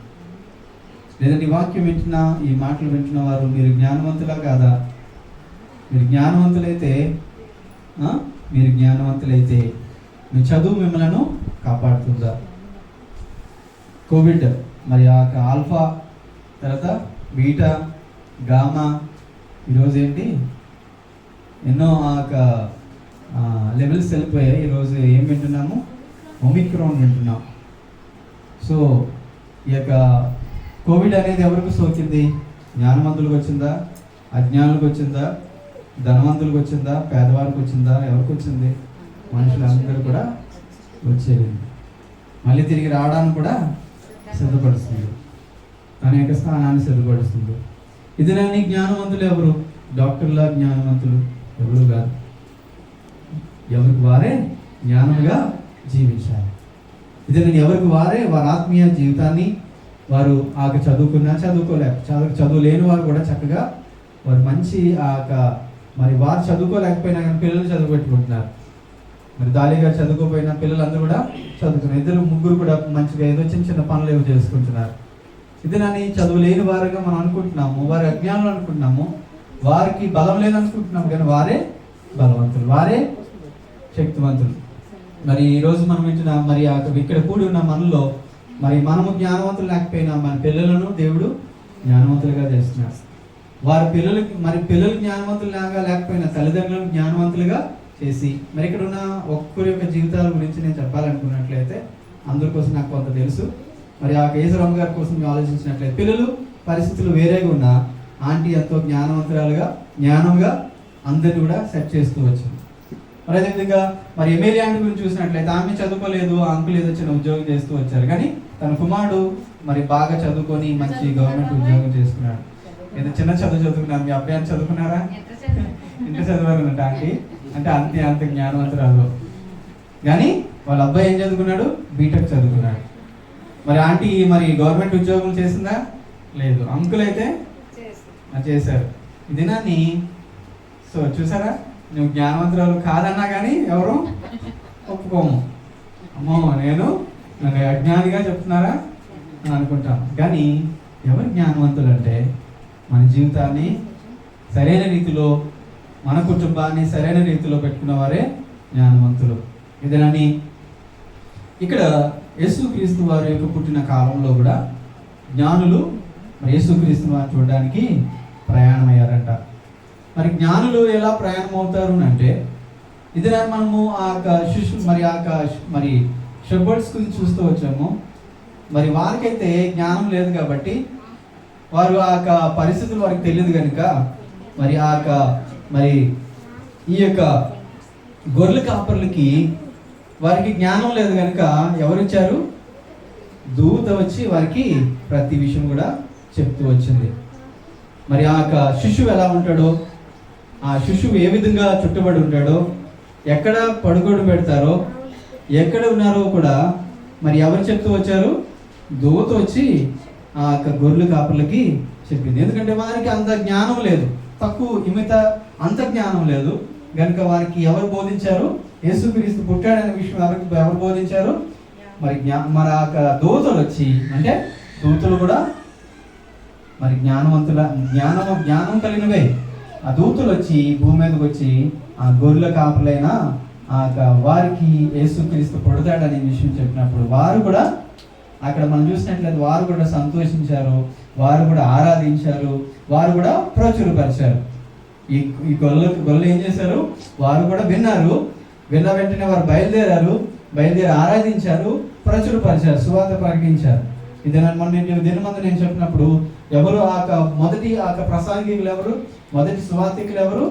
లేదంటే ఈ వాక్యం వింటున్నా, ఈ మాటలు వింటున్న వారు మీరు జ్ఞానవంతులా కాదా? మీరు జ్ఞానవంతులైతే మీ చదువు మిమ్మల్ని కాపాడుతుందా? కోవిడ్ మరి ఆ ఆల్ఫా తర్వాత బీటా గామా ఈరోజు ఏంటి ఎన్నో లెవెల్స్ వెళ్ళిపోయాయి. ఈరోజు ఏం వింటున్నాము? ఒమిక్రాన్ వింటున్నాం. సో ఈ యొక్క కోవిడ్ అనేది ఎవరికి సోకింది? జ్ఞానవంతులకు వచ్చిందా, అజ్ఞానులకు వచ్చిందా, ధనవంతులకు వచ్చిందా, పేదవారికి వచ్చిందా? ఎవరికి వచ్చింది? మనుషులందరూ కూడా వచ్చేది. మళ్ళీ తిరిగి రావడానికి కూడా సిద్ధపడుతుంది, తన యొక్క స్థానాన్ని సిద్ధపడుతుంది. ఇది నన్ను జ్ఞానవంతులు ఎవరు? డాక్టర్లా జ్ఞానవంతులు ఎవరు కాదు. ఎవరికి వారే జ్ఞానంగా జీవించాలి. ఇది నేను ఎవరికి వారే వారి ఆత్మీయ జీవితాన్ని వారు చదువుకున్నా చదువు లేని వారు కూడా చక్కగా వారు మంచి మరి వారు చదువుకోలేకపోయినా కానీ పిల్లలు చదువు పెట్టుకుంటున్నారు. మరి దాలిగా చదువుకోపోయినా పిల్లలందరూ కూడా చదువుకున్నారు. 2-3 కూడా మంచిగా ఏదో చిన్న పనులు ఏవో చేసుకుంటున్నారు. ఇది నన్ను చదువు లేని వారుగా మనం అనుకుంటున్నాము, వారి అజ్ఞానులు అనుకుంటున్నాము, వారికి బలం లేదనుకుంటున్నాము. కానీ వారే బలవంతులు, వారే శక్తివంతులు. మరి ఈరోజు మనం వింటున్న మరి ఇక్కడ కూడి ఉన్న మనలో మరి మనము జ్ఞానవంతులు లేకపోయినా మన పిల్లలను దేవుడు జ్ఞానవంతులుగా చేస్తున్నారు. వారి పిల్లలు జ్ఞానవంతులుగా లేకపోయినా తల్లిదండ్రులను జ్ఞానవంతులుగా చేసి మరి ఇక్కడ ఉన్న ఒక్కరి యొక్క జీవితాల గురించి నేను చెప్పాలనుకున్నట్లయితే అందరి కోసం నాకు కొంత తెలుసు. మరి కేశవరామ్ గారి కోసం ఆలోచించినట్లయితే పిల్లలు పరిస్థితులు వేరేగా ఉన్నా ఆంటీ ఎంతో జ్ఞానంగా అందరినీ కూడా సెట్ చేస్తూ వచ్చింది. మరి అదేవిధంగా మరి ఎమ్మెల్యే ఆంటీ గురించి చూసినట్లయితే ఆమె చదువుకోలేదు, అంకుల్ ఏదో చిన్న ఉద్యోగం చేస్తూ వచ్చారు. కానీ తన కుమారుడు మరి బాగా చదువుకొని మంచి గవర్నమెంట్ ఉద్యోగం చేసుకున్నాడు. ఏదో చిన్న చదువుకున్నాను. మీ అబ్బాయి చదువుకున్నారా? ఇంటర్ చదివారన్నట్టు ఆంటీ అంటే అంత జ్ఞానవంతురాలు. కానీ వాళ్ళ అబ్బాయి ఏం చదువుకున్నాడు? బీటెక్ చదువుకున్నాడు. మరి ఆంటీ మరి గవర్నమెంట్ ఉద్యోగం చేసిందా? లేదు. అంకుల్ అయితే చేశారు. ఇది నాని. సో చూసారా, నువ్వు జ్ఞానవంతురాలు కాదన్నా కానీ ఎవరు ఒప్పుకోము. అమ్మో నన్ను అజ్ఞానిగా చెప్తున్నారా అని అనుకుంటాం. కానీ ఎవరు జ్ఞానవంతులు అంటే మన జీవితాన్ని సరైన రీతిలో, మన కుటుంబాన్ని సరైన రీతిలో పెట్టుకున్న వారే జ్ఞానవంతులు. ఇదేనని ఇక్కడ యేసుక్రీస్తు వారి యొక్క పుట్టిన కాలంలో కూడా జ్ఞానులు మరి యేసుక్రీస్తు వారిని చూడడానికి ప్రయాణం అయ్యారంట. మరి జ్ఞానులు ఎలా ప్రయాణం అవుతారు అంటే ఇది మనము మరి షెపర్డ్స్ గురించి చూస్తూ వచ్చాము. మరి వారికైతే జ్ఞానం లేదు కాబట్టి వారు పరిస్థితులు వారికి తెలియదు కనుక మరి ఈ యొక్క గొర్రెల కాపర్లకి వారికి జ్ఞానం లేదు కనుక ఎవరు ఇచ్చారు? దూత వచ్చి వారికి ప్రతి విషయం కూడా చెప్తూ వచ్చింది. మరి శిశువు ఎలా ఉంటాడో, ఆ శిశువు ఏ విధంగా చుట్టబడి ఉంటాడో, ఎక్కడ పడుకోడు పెడతారో, ఎక్కడ ఉన్నారో కూడా మరి ఎవరు చెప్తూ వచ్చారు? దూత వచ్చి గొర్రెల కాపర్లకి చెప్పింది. ఎందుకంటే వారికి అంత జ్ఞానం లేదు, అంత జ్ఞానం లేదు కనుక వారికి ఎవరు బోధించారు? యేసుక్రీస్తు పుట్టాడనే విషయం ఎవరు బోధించారు? మరి దూతలు వచ్చి, అంటే దూతలు కూడా మరి జ్ఞానం కలిగినవే. ఆ దూతలు వచ్చి భూమి మీదకి వచ్చి ఆ గొర్రెల కాపులైన వారికి యేసుక్రీస్తు పుడతాడనే విషయం చెప్పినప్పుడు వారు కూడా అక్కడ మనం చూసినట్లయితే వారు కూడా సంతోషించారు, వారు కూడా ఆరాధించారు, వారు కూడా ప్రచురపరిచారు. ఈ గొర్రెలు ఏం చేశారు? వారు కూడా విన్నారు. విన్న వెంటనే వారు బయలుదేరి ఆరాధించారు, ప్రచురపరిచారు, సువార్త ప్రకటించారు. ఇది దినమందు నేను చెప్పినప్పుడు ఎవరు మొదటి ప్రసంగికులు ఎవరు? మొదటి సువార్తికులు ఎవరు?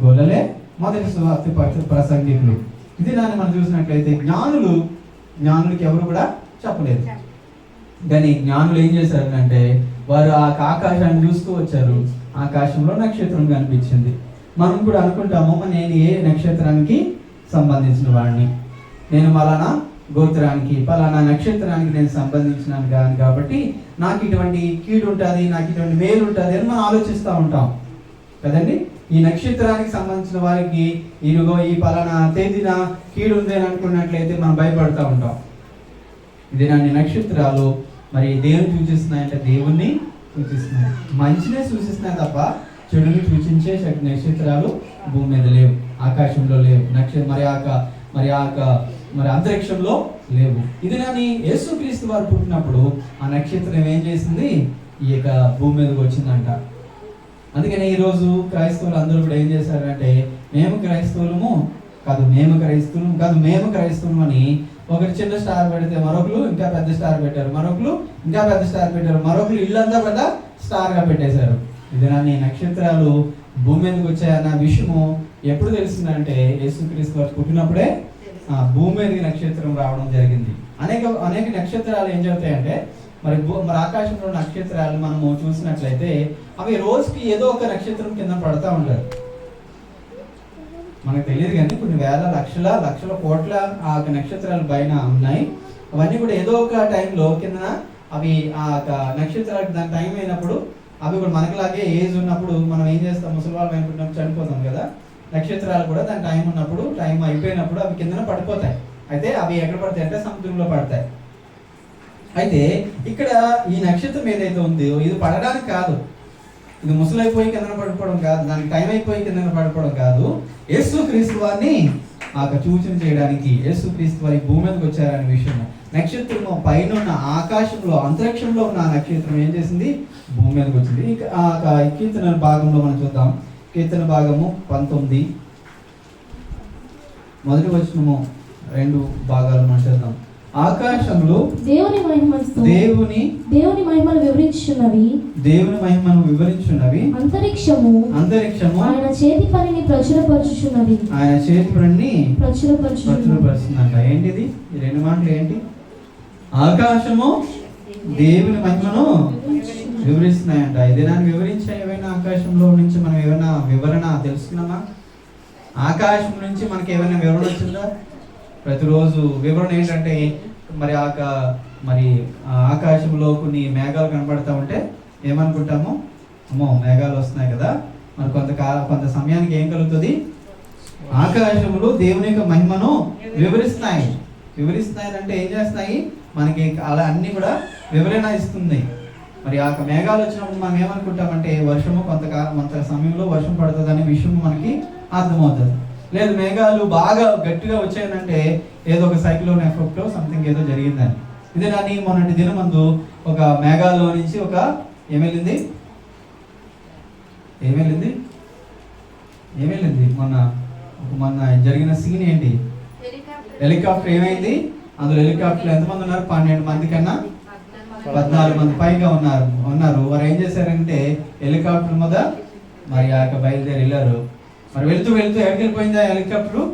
గొర్రెలే మొదటి సువార్త ప్రసంగికులు. ఇది మనం చూసినట్లయితే జ్ఞానులకి ఎవరు కూడా చెప్పలేదు. కానీ జ్ఞానులు ఏం చేశారంటే వారు ఆకాశాన్ని చూస్తూ వచ్చారు. ఆకాశంలో నక్షత్రం కనిపించింది. మనం కూడా అనుకుంటాము, నేను ఏ నక్షత్రానికి సంబంధించిన వాడిని, నేను పలానా గోత్రానికి పలానా నక్షత్రానికి నేను సంబంధించినాను కాబట్టి నాకు ఇటువంటి కీడు ఉంటుంది, నాకు ఇటువంటి మేలు ఉంటుంది అని మనం ఆలోచిస్తూ ఉంటాం కదండి. ఈ నక్షత్రానికి సంబంధించిన వారికి ఇరుగో ఈ పలానా తేదీన కీడు ఉంది అని అనుకున్నట్లయితే మనం భయపడుతూ ఉంటాం. ఇది నక్షత్రాలు మరి దేవుని సూచిస్తున్నాయంటే దేవుణ్ణి సూచిస్తున్నాయి, మంచినే సూచిస్తున్నాయి తప్ప చెడుని సూచించే నక్షత్రాలు భూమి మీద లేవు, ఆకాశంలో లేవు, మరి అంతరిక్షంలో లేవు. ఇది కానీ యేసుక్రీస్తు వారు పుట్టినప్పుడు ఆ నక్షత్రం ఏం చేసింది, ఈ యొక్క భూమి మీదకి వచ్చిందంట. అందుకని ఈరోజు క్రైస్తవులు అందరూ కూడా ఏం చేశారంటే మేము క్రైస్తవులము అని ఒకరు చిన్న స్టార్ పెడితే మరొకరు ఇంకా పెద్ద స్టార్ పెట్టారు, మరొకరు ఇల్లంతా పెద్ద స్టార్గా పెట్టేశారు. ఇది నా నక్షత్రాలు భూమి మీదకి వచ్చాయన్న విషయము ఎప్పుడు తెలిసిందంటే యేసుక్రీస్తు వారు పుట్టినప్పుడే భూమి మీదకి నక్షత్రం రావడం జరిగింది. అనేక నక్షత్రాలు ఏం చెబుతాయంటే మరి ఆకాశంలో నక్షత్రాలు మనము చూసినట్లయితే అవి రోజుకి ఏదో ఒక నక్షత్రం కింద పడతా ఉంటారు. మనకు తెలియదు కానీ కొన్ని వేల లక్షల కోట్ల ఆ నక్షత్రాలు పైన ఉన్నాయి. అవన్నీ కూడా ఏదో ఒక టైంలో కింద అవి ఆ నక్షత్రాలకు దాని టైం అయినప్పుడు అవి కూడా మనకులాగే ఏజ్ ఉన్నప్పుడు మనం ఏం చేస్తాం, ముసలివాళ్ళం అయిపోయినప్పుడు చనిపోతాం కదా. నక్షత్రాలు కూడా దాని టైం ఉన్నప్పుడు, టైం అయిపోయినప్పుడు అవి కిందన పడిపోతాయి. అయితే అవి ఎక్కడ పడతాయి అంటే సముద్రంలో పడతాయి. అయితే ఇక్కడ ఈ నక్షత్రం ఏదైతే ఉందో ఇది పడడానికి కాదు, ఇది ముసలైపోయి కిందన పడిపోవడం కాదు, దానికి టైం అయిపోయి కిందన పడిపోవడం కాదు. యేసుక్రీస్తు వారిని సూచన చేయడానికి యేసుక్రీస్తు వారి భూమి మీదకి వచ్చారనే విషయం. నక్షత్రము పైన ఉన్న ఆకాశంలో అంతరిక్షంలో ఉన్న ఆ నక్షత్రం ఏం చేసింది, భూమి మీదకి వచ్చింది. కీర్తన భాగంలో మనం చూద్దాం. కీర్తన భాగము 19 మొదటి వచనము 2 భాగాలు మనం చూద్దాం. ఆకాశంలో దేవుని మహిమను వివరించున్నవి, అంతరిక్షము ఆయన చేతి పనిని ప్రచురపరుచునంట. ఏంటిది ఈ రెండు మాటలు ఏంటి? ఆకాశము దేవుని మహిమను వివరిస్తున్నాయంట. ఇది దాన్ని వివరించే ఏమైనా ఆకాశంలో నుంచి మనం ఏమైనా వివరణ తెలుసుకున్నామా? ఆకాశం నుంచి మనకి ఏమైనా వివరణ వచ్చిందా? ప్రతిరోజు వివరణ ఏంటంటే మరి ఆకాశంలో కొన్ని మేఘాలు కనబడతా ఉంటే ఏమనుకుంటాము, అమ్మో మేఘాలు వస్తున్నాయి కదా. మరి కొంత సమయానికి ఏం కలుగుతుంది, ఆకాశంలో దేవుని యొక్క మహిమను వివరిస్తున్నాయి అంటే ఏం చేస్తున్నాయి, మనకి అలా అన్ని కూడా వివరణ ఇస్తుంది. మరి ఆ మేఘాలు వచ్చినప్పుడు మనం ఏమనుకుంటామంటే వర్షము కొంత సమయంలో వర్షం పడుతుంది అనే విషయం మనకి అర్థమవుతుంది. లేదు మేఘాలు బాగా గట్టిగా వచ్చాయనంటే ఏదో ఒక సైక్లోన్ ఎఫెక్ట్ సంథింగ్ ఏదో జరిగిందని. ఇదే కానీ మొన్నటి దినమందు ఒక మేఘాల్లో నుంచి ఒక ఏమెళ్ళింది మొన్న జరిగిన సీన్ ఏంటి, హెలికాప్టర్ ఏమైంది, అందులో హెలికాప్టర్ ఎంతమంది ఉన్నారు, 12 మంది కన్నా 14 మంది పైగా ఉన్నారు. వారు ఏం చేశారంటే హెలికాప్టర్ మీద మరి ఆ బయలుదేరి వెళ్ళారు. మరి వెళ్తూ ఎక్కడికి వెళ్ళిపోయింది ఆ హెలికాప్టర్,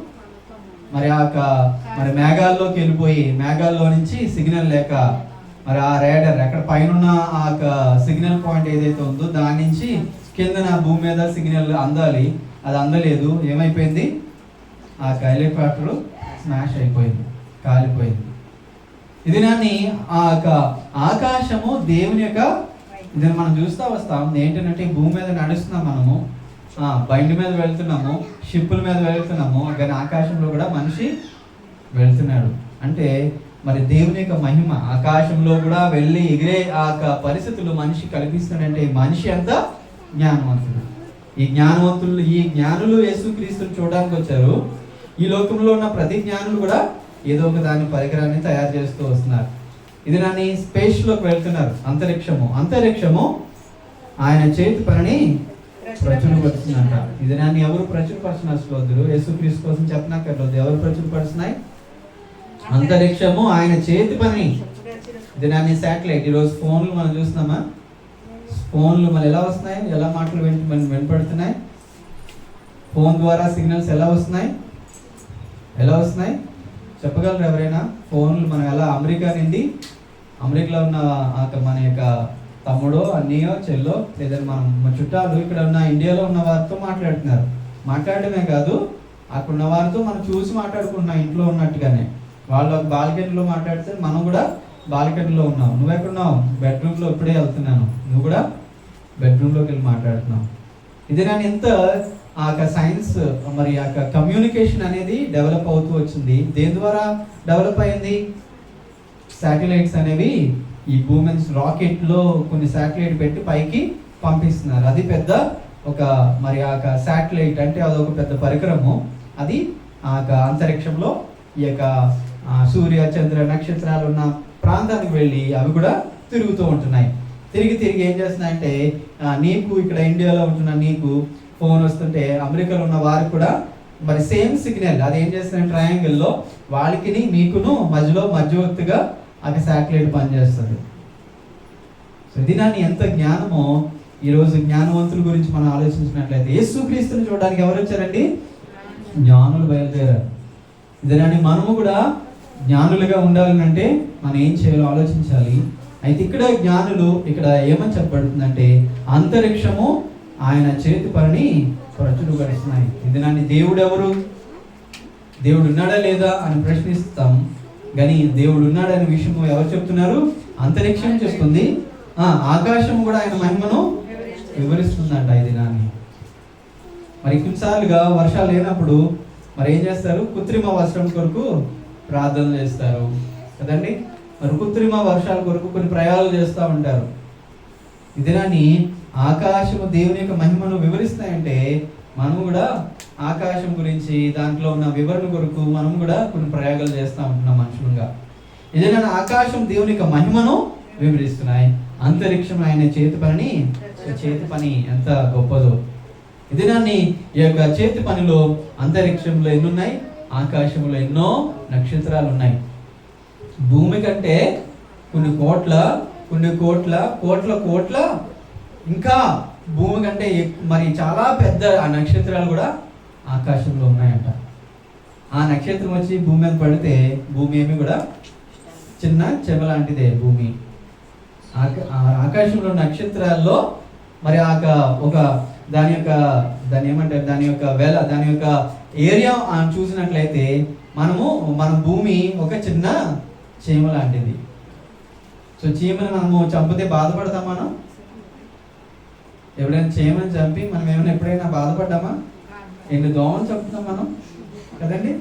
మరి మేఘాల్లోకి వెళ్ళిపోయి మేఘాల్లో నుంచి సిగ్నల్ లేక మరి ఆ రేడర్ ఎక్కడ పైన ఆ సిగ్నల్ పాయింట్ ఏదైతే ఉందో దాని నుంచి కింద భూమి మీద సిగ్నల్ అందాలి, అది అందలేదు. ఏమైపోయింది, ఆ హెలికాప్టర్ స్మాష్ అయిపోయింది, కాలిపోయింది. ఇది నాన్ని ఆకాశము దేవుని యొక్క ఇది మనం చూస్తూ వస్తాం. ఏంటంటే భూమి మీద నడుస్తున్నాం మనము, బండి మీద వెళ్తున్నాము, షిప్పుల మీద వెళ్తున్నాము, కానీ ఆకాశంలో కూడా మనిషి వెళ్తున్నాడు. అంటే మరి దేవుని యొక్క మహిమ ఆకాశంలో కూడా వెళ్ళి ఎగిరే ఆ పరిస్థితులు మనిషి కల్పిస్తున్నాడంటే మనిషి అంత జ్ఞానవంతుడు. ఈ జ్ఞానులు యేసుక్రీస్తుని చూడడానికి వచ్చారు. ఈ లోకంలో ఉన్న ప్రతి జ్ఞానులు కూడా ఏదో ఒక దాని పరికరాన్ని తయారు చేస్తూ వస్తున్నారు. ఇది నాని స్పేస్లోకి వెళ్తున్నారు. అంతరిక్షము ఆయన చేతి పనిని ప్రచురపరుస్తుందంట. ఇది నాన్ని ఎవరు ప్రచురపరచనవసరం, యేసుక్రీస్తు కోసం చెప్పనక్కర్లేదు. ఎవరు ప్రచురపరుస్తున్నాయి? అంతరిక్షము ఆయన చేతి పని. ఇది నాన్ని శాటిలైట్. ఈరోజు ఫోన్లు మనం చూస్తున్నామా, ఫోన్లు మన ఎలా వస్తున్నాయి, ఎలా మాటలు వినపడుతున్నాయి, ఫోన్ ద్వారా సిగ్నల్స్ ఎలా వస్తున్నాయి చెప్పగలరు ఎవరైనా? ఫోన్లు మనం ఎలా అమెరికాలో ఉన్న మన యొక్క తమ్ముడో అన్నయ్యో చెల్లో లేదంటే మన చుట్టాలు ఇక్కడ ఉన్న ఇండియాలో ఉన్న వారితో మాట్లాడటమే కాదు, అక్కడ ఉన్న వారితో మనం చూసి మాట్లాడుకుంటున్నాం ఇంట్లో ఉన్నట్టుగానే. వాళ్ళు బాల్కనీలో మాట్లాడితే మనం కూడా బాల్కనీలో ఉన్నాం. నువ్వు ఎక్కడున్నావు? బెడ్రూమ్లో ఇప్పుడే వెళ్తున్నాను, నువ్వు కూడా బెడ్రూమ్లోకి వెళ్ళి మాట్లాడుతున్నావు. ఇది నేను ఎంత ఆ సైన్స్ మరి ఆ కమ్యూనికేషన్ అనేది డెవలప్ అవుతూ వచ్చింది. దేని ద్వారా డెవలప్ అయింది? శాటిలైట్స్ అనేవి ఈ భూమి రాకెట్లో కొన్ని శాటిలైట్ పెట్టి పైకి పంపిస్తున్నారు. అది పెద్ద ఒక మరి ఆ యొక్క శాటిలైట్ అంటే అదొక పెద్ద పరికరము. అది ఆ యొక్క అంతరిక్షంలో ఈ యొక్క సూర్య చంద్ర నక్షత్రాలు ఉన్న ప్రాంతానికి వెళ్ళి అవి కూడా తిరుగుతూ ఉంటున్నాయి. తిరిగి ఏం చేస్తున్నాయంటే నీకు ఇక్కడ ఇండియాలో ఉంటున్న నీకు ఫోన్ వస్తుంటే అమెరికాలో ఉన్న వారికి కూడా మరి సేమ్ సిగ్నల్ అది ఏం చేస్తుంది, ట్రయాంగిల్లో వాళ్ళకి మీకును మధ్యలో మధ్యవర్తిగా అది శాటిలైట్ పనిచేస్తుంది. సో దినాన్ని ఎంత జ్ఞానమో ఈరోజు జ్ఞానవంతుల గురించి మనం ఆలోచించినట్లయితే యేసుక్రీస్తుని చూడడానికి ఎవరు వచ్చారండి? జ్ఞానులు బయలుదేరారు. దినాన్ని మనము కూడా జ్ఞానులుగా ఉండాలంటే మనం ఏం చేయాలో ఆలోచించాలి. అయితే ఇక్కడ జ్ఞానులు ఇక్కడ ఏమని చెప్పబడుతుందంటే అంతరిక్షము ఆయన చేతి పనిని ప్రచురపరుస్తున్నాయి. దినాన్ని దేవుడు ఎవరు, దేవుడు ఉన్నాడా లేదా అని ప్రశ్నిస్తాం, కానీ దేవుడు ఉన్నాడనే విషయం ఎవరు చెప్తున్నారు? అంతరిక్షం చెప్తుంది. ఆకాశం కూడా ఆయన మహిమను వివరిస్తుందంట ఈ దినాన్ని. మరి కొన్నిసార్లుగా వర్షాలు లేనప్పుడు మరి ఏం చేస్తారు? కృత్రిమ వర్షం కొరకు ప్రార్థన చేస్తారు కదండి. మరి కృత్రిమ వర్షాల కొరకు కొన్ని ప్రయాణాలు చేస్తూ ఉంటారు. ఈ దినాన్ని ఆకాశము దేవుని యొక్క మహిమను వివరిస్తాయంటే మనం కూడా ఆకాశం గురించి దాంట్లో ఉన్న వివరణ కొరకు మనం కూడా కొన్ని ప్రయోగాలు చేస్తూ ఉంటున్నాం మనుషులుగా. ఏదైనా ఆకాశం దేవుని యొక్క మహిమను వివరిస్తున్నాయి, అంతరిక్షం ఆయన చేతి పని ఎంత గొప్పదో. ఇదినాన్ని ఈ యొక్క చేతి పనిలో అంతరిక్షంలో ఎన్ని ఉన్నాయి, ఆకాశంలో ఎన్నో నక్షత్రాలు ఉన్నాయి. భూమి కంటే కొన్ని కోట్ల ఇంకా భూమి కంటే మరి చాలా పెద్ద ఆ నక్షత్రాలు కూడా ఆకాశంలో ఉన్నాయంట. ఆ నక్షత్రం వచ్చి భూమి మీద పడితే భూమి ఏమి కూడా చిన్న చెమ లాంటిదే భూమి. ఆకాశంలో నక్షత్రాల్లో మరి దాని యొక్క ఏరియా చూసినట్లయితే మన భూమి ఒక చిన్న చీమ లాంటిది. సో చీమను మనము చంపితే బాధపడతాం. మనం ఎప్పుడైనా చీమను చంపి మనం ఏమైనా ఎప్పుడైనా బాధపడ్డామా? ఎన్ని దోమలు చంపుతున్నాం మనం కదండి.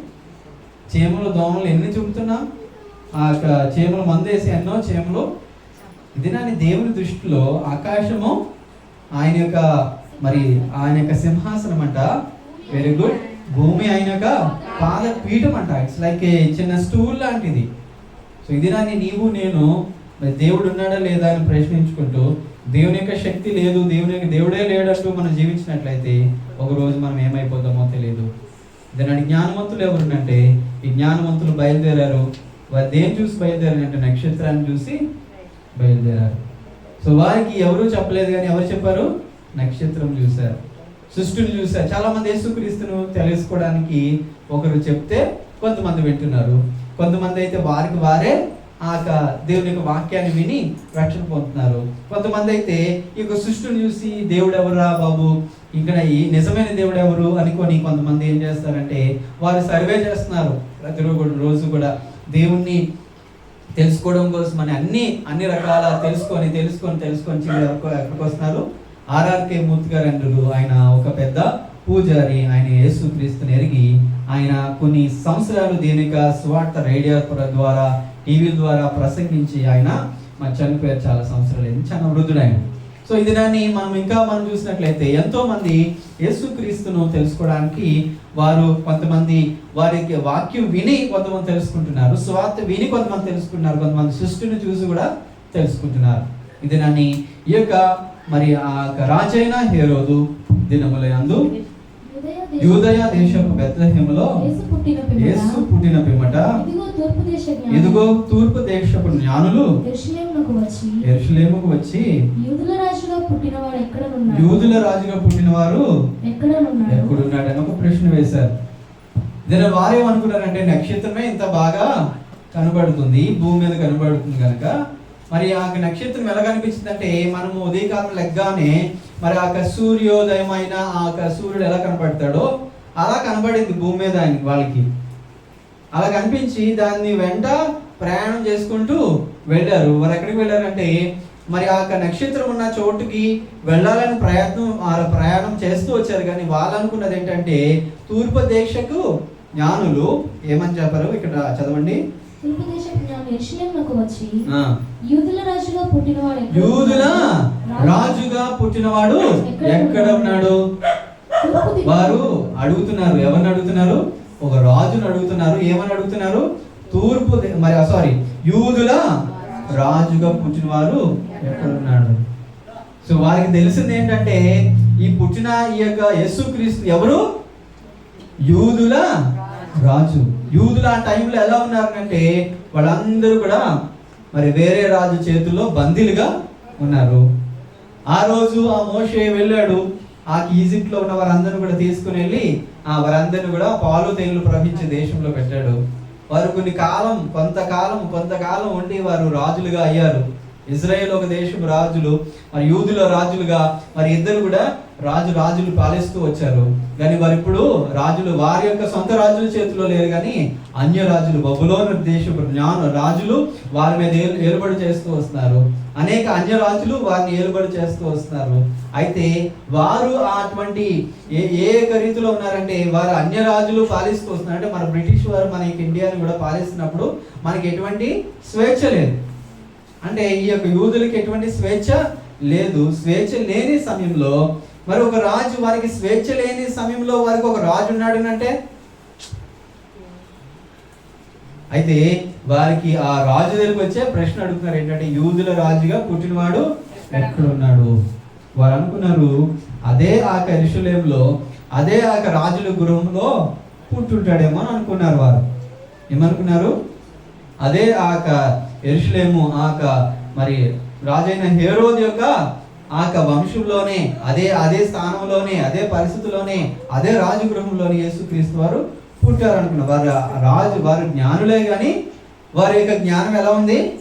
దోమలు ఎన్ని చంపుతున్నాం? ఆ చీమలు మందేసి ఎన్నో చీమలు. ఇదినాన్ని దేవుని దృష్టిలో ఆకాశము ఆయన యొక్క సింహాసనం అంట. Very good. భూమి ఆయన యొక్క పాద పీఠం అంట. ఇట్స్ లైక్ ఏ చిన్న స్టూల్ లాంటిది. సో ఇదినాన్ని నీవు నేను మరి దేవుడు ఉన్నాడా లేదా అని ప్రశ్నించుకుంటూ దేవుని యొక్క శక్తి లేదు, దేవుడే లేడంటూ మనం జీవించినట్లయితే ఒకరోజు మనం ఏమైపోతామో తెలియదు. దాని జ్ఞానవంతులు ఎవరునంటే ఈ జ్ఞానవంతులు బయలుదేరారు. వారు దేని చూసి బయలుదేరారు అంటే నక్షత్రాన్ని చూసి బయలుదేరారు. సో వారికి ఎవరు చెప్పలేదు, కానీ ఎవరు చెప్పారు? నక్షత్రం చూశారు, సృష్టిని చూశారు. చాలా మంది యేసుక్రీస్తును తెలుసుకోవడానికి ఒకరు చెప్తే కొంతమంది వింటున్నారు, కొంతమంది అయితే వారికి వారే ఆ దేవుని యొక్క వాక్యాన్ని విని రక్షణ పొందుతున్నారు. కొంతమంది అయితే ఈ సృష్టిని చూసి దేవుడు ఎవరా బాబు, ఇక్కడ ఈ నిజమైన దేవుడు ఎవరు అనుకొని కొంతమంది ఏం చేస్తారంటే వారు సర్వే చేస్తున్నారు. ప్రతిరోజు కూడా దేవుణ్ణి తెలుసుకోవడం కోసం అన్ని రకాల తెలుసుకొని ఎక్కడికి వస్తున్నారు? ఆర్ఆర్కే మూర్తి గారు అంటారు. ఆయన ఒక పెద్ద పూజారి. ఆయన యేసుక్రీస్తుని ఎరిగి ఆయన కొన్ని సంవత్సరాలు దేవుని యొక్క స్వార్థ రేడియో ద్వారా టీవీల ద్వారా ప్రసంగించి ఆయన చనిపోయారు. చాలా సంవత్సరాలు అయింది, చాలా వృద్ధుడు ఆయన. సో ఇది దాన్ని మనం చూసినట్లయితే ఎంతో మంది యేసుక్రీస్తును తెలుసుకోవడానికి వారు కొంతమంది వారికి వాక్యం విని కొంతమంది తెలుసుకుంటున్నారు, స్వార్థ విని కొంతమంది తెలుసుకుంటున్నారు, కొంతమంది సృష్టిని చూసి కూడా తెలుసుకుంటున్నారు. ఇది దాన్ని ఈ యొక్క మరి ఆ రాజైన హేరోదు దినముల యందు యూదయ దేశపు బెత్లెహేములో యేసు పుట్టిన పిమ్మట ఇదిగో తూర్పు దేశపు జ్ఞానులు యెరూషలేముకు వచ్చి యూదుల రాజుగా పుట్టినవారు ఎక్కడున్నాడని ఒక ప్రశ్న వేశారు. దీని వారేమనుకున్నారంటే నక్షత్రమే ఇంత బాగా కనబడుతుంది, భూమి మీద కనబడుతుంది కనుక మరి ఆ నక్షత్రం ఎలా కనిపించింది అంటే మనము ఉదయకాలం లెగ్గానే మరి ఆ సూర్యోదయం అయిన ఆ సూర్యుడు ఎలా కనపడతాడో అలా కనబడింది భూమి మీద వాళ్ళకి. అలా కనిపించి దాన్ని వెంట ప్రయాణం చేసుకుంటూ వెళ్ళారు. వారు ఎక్కడికి వెళ్ళారంటే మరి ఆ నక్షత్రం ఉన్న చోటుకి వెళ్ళాలని ప్రయాణం చేస్తూ వచ్చారు. కానీ వాళ్ళు అనుకున్నది ఏంటంటే తూర్పు దేశకు జ్ఞానులు ఏమని చెప్పారు? ఇక్కడ చదవండి. తూర్పు దేశపు జ్ఞాని యెరూషలేమునకు వచ్చి ఆ, యూదుల రాజుగా పుట్టినవాడు ఎక్కడ యూదుల ఉన్నాడు? రాజుగా పుట్టినవాడు ఎక్కడ ఉన్నాడు? తూర్పు దిక్కు- వారు అడుగుతున్నారు. ఎవరిని అడుగుతున్నారు? ఒక రాజును అడుగుతున్నారు. ఏమని అడుగుతున్నారు? యూదుల రాజుగా పుట్టినవారు ఎక్కడ ఉన్నాడు? సో వారికి తెలిసింది ఏంటంటే ఈ పుట్టిన ఈ యొక్క యేసుక్రీస్తు ఎవరు? యూదుల రాజు. యూదుల ఆ టైంలో ఎలా ఉన్నారంటే వాళ్ళందరూ కూడా మరి వేరే రాజు చేతుల్లో బందీలుగా ఉన్నారు. ఆ రోజు ఆ మోషే వెళ్ళాడు, ఆ ఈజిప్ట్లో ఉన్న వారందరిని కూడా తీసుకుని వెళ్ళి వారందరిని కూడా పాలు తేనెలు ప్రవహించే దేశంలో పెట్టాడు. వారు కొంతకాలం ఉండి వారు రాజులుగా అయ్యారు. ఇజ్రాయేల్ ఒక దేశం రాజులు, మరి యూదుల రాజులుగా మరి ఇద్దరు కూడా రాజులు పాలిస్తూ వచ్చారు. కానీ వారు ఇప్పుడు వారి యొక్క సొంత రాజుల చేతిలో లేరు, కానీ అన్య రాజులు, బబులోను దేశపు రాజులు వారి మీద ఏలుబడి చేస్తూ వస్తున్నారు. అనేక అన్య రాజులు వారిని ఏలుబడి చేస్తూ వస్తున్నారు. అయితే వారు అటువంటి ఏ రీతిలో ఉన్నారంటే వారు అన్య రాజులు పాలిస్తూ వస్తున్నారు. అంటే మన బ్రిటిష్ వారు మనకి ఇండియాని కూడా పాలిస్తున్నప్పుడు మనకి ఎటువంటి స్వేచ్ఛ లేదు. అంటే ఈ యొక్క యూదులకి ఎటువంటి స్వేచ్ఛ లేదు. స్వేచ్ఛ లేని సమయంలో మరి ఒక రాజు, వారికి స్వేచ్ఛ లేని సమయంలో వారికి ఒక రాజు ఉన్నాడు అంటే, అయితే వారికి ఆ రాజు దగ్గరికి వచ్చే ప్రశ్న అడుగుతున్నారు ఏంటంటే యూదుల రాజుగా పుట్టినవాడు ఎక్కడున్నాడు? వారు అనుకున్నారు అదే యెరూషలేములో అదే రాజుల గృహంలో పుట్టుంటాడేమో అని అనుకున్నారు. వారు ఏమనుకున్నారు? అదే యెరూషలేము మరి రాజైన హేరోదు యొక్క వంశంలోనే అదే స్థానంలోనే అదే పరిస్థితిలోనే అదే రాజగృహంలోనే యేసుక్రీస్తు వారు పుట్టారు అనుకున్నారు. వారు జ్ఞానులే కానీ వారి యొక్క జ్ఞానం ఎలా ఉంది?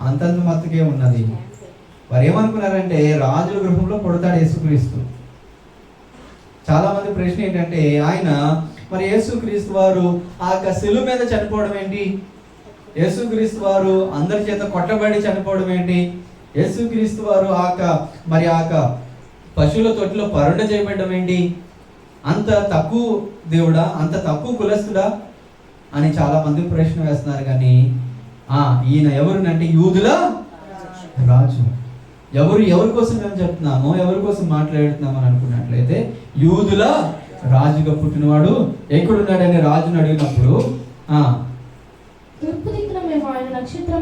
అంతంత మత్తుకే ఉన్నది. వారు ఏమనుకున్నారంటే రాజుల గృహంలో పుడతాడు యేసుక్రీస్తు. చాలా మంది ప్రశ్న ఏంటంటే ఆయన మరి యేసుక్రీస్తు వారు శిలువ మీద చనిపోవడం ఏంటి? యేసుక్రీస్తు వారు అందరి చేత కొట్టబడి చనిపోవడం ఏంటి? యేసుక్రీస్తు వారు పశువుల తొట్టిలో పరుండ చేయబడ్డం ఏంటి? అంత తక్కువ దేవుడా, అంత తక్కువ కులస్తుడా అని చాలా మంది ప్రశ్న వేస్తున్నారు. కానీ ఈయన ఎవరినంటే యూదుల రాజు. ఎవరి కోసం మేము చెప్తున్నామో, ఎవరి కోసం మాట్లాడుతున్నామో అని అనుకున్నట్లయితే యూదుల రాజుగా పుట్టినవాడు ఎక్కడున్నాడని రాజును అడిగినప్పుడు